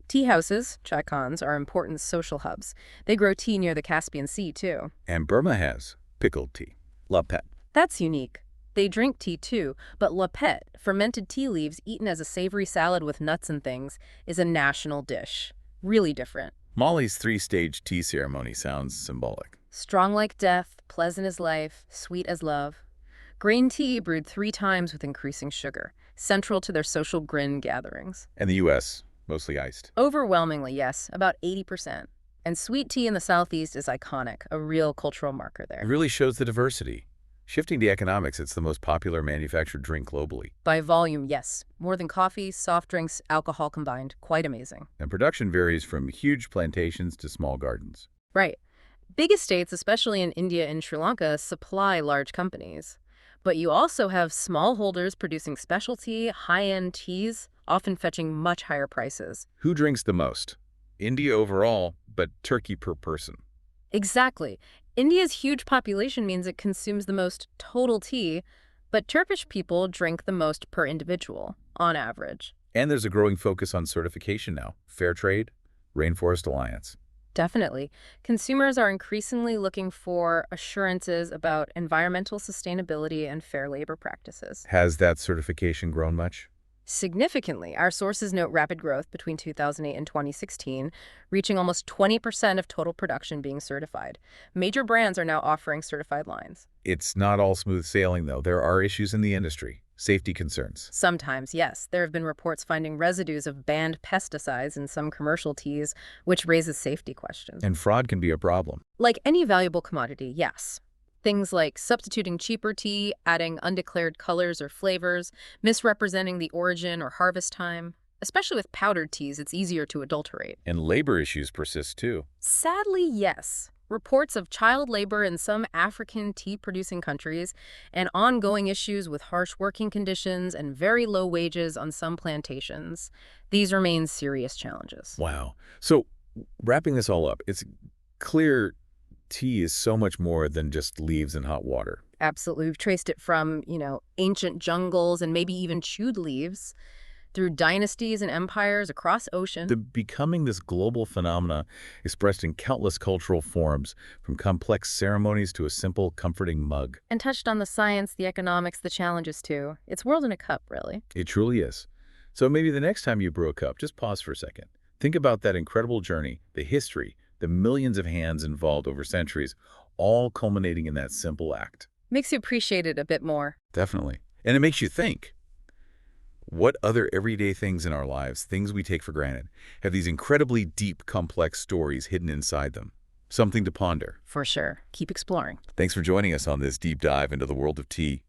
Tea houses, chai khans, are important social hubs. They grow tea near the Caspian Sea, too. And Burma has pickled tea. Lapet. That's unique. They drink tea too, but lapet, fermented tea leaves eaten as a savory salad with nuts and things, is a national dish. Really different. Mali's three-stage tea ceremony sounds symbolic. Strong like death, pleasant as life, sweet as love. Green tea brewed 3 times with increasing sugar, central to their social grin gatherings. And the U.S., mostly iced. Overwhelmingly, yes, about 80%. And sweet tea in the Southeast is iconic, a real cultural marker there. It really shows the diversity. Shifting to economics, it's the most popular manufactured drink globally. By volume, yes. More than coffee, soft drinks, alcohol combined. Quite amazing. And production varies from huge plantations to small gardens. Right. Big estates, especially in India and Sri Lanka, supply large companies. But you also have smallholders producing specialty, high-end teas, often fetching much higher prices. Who drinks the most? India overall, but Turkey per person. Exactly. India's huge population means it consumes the most total tea, but Turkish people drink the most per individual, on average. And there's a growing focus on certification now. Fair trade, Rainforest Alliance. Definitely. Consumers are increasingly looking for assurances about environmental sustainability and fair labor practices. Has that certification grown much? Significantly, our sources note rapid growth between 2008 and 2016, reaching almost 20% of total production being certified. Major brands are now offering certified lines. It's not all smooth sailing, though. There are issues in the industry. Safety concerns. Sometimes, yes. There have been reports finding residues of banned pesticides in some commercial teas, which raises safety questions. And fraud can be a problem. Like any valuable commodity, yes. Things like substituting cheaper tea, adding undeclared colors or flavors, misrepresenting the origin or harvest time. Especially with powdered teas, it's easier to adulterate. And labor issues persist, too. Sadly, yes. Reports of child labor in some African tea-producing countries and ongoing issues with harsh working conditions and very low wages on some plantations. These remain serious challenges. Wow. So, wrapping this all up, it's clear tea is so much more than just leaves and hot water. Absolutely. We've traced it from, ancient jungles and maybe even chewed leaves through dynasties and empires across ocean. To becoming this global phenomena expressed in countless cultural forms, from complex ceremonies to a simple, comforting mug. And touched on the science, the economics, the challenges too. It's world in a cup, really. It truly is. So maybe the next time you brew a cup, just pause for a second. Think about that incredible journey, the history, the millions of hands involved over centuries, all culminating in that simple act. Makes you appreciate it a bit more. Definitely. And it makes you think. What other everyday things in our lives, things we take for granted, have these incredibly deep, complex stories hidden inside them? Something to ponder. For sure. Keep exploring. Thanks for joining us on this deep dive into the world of tea.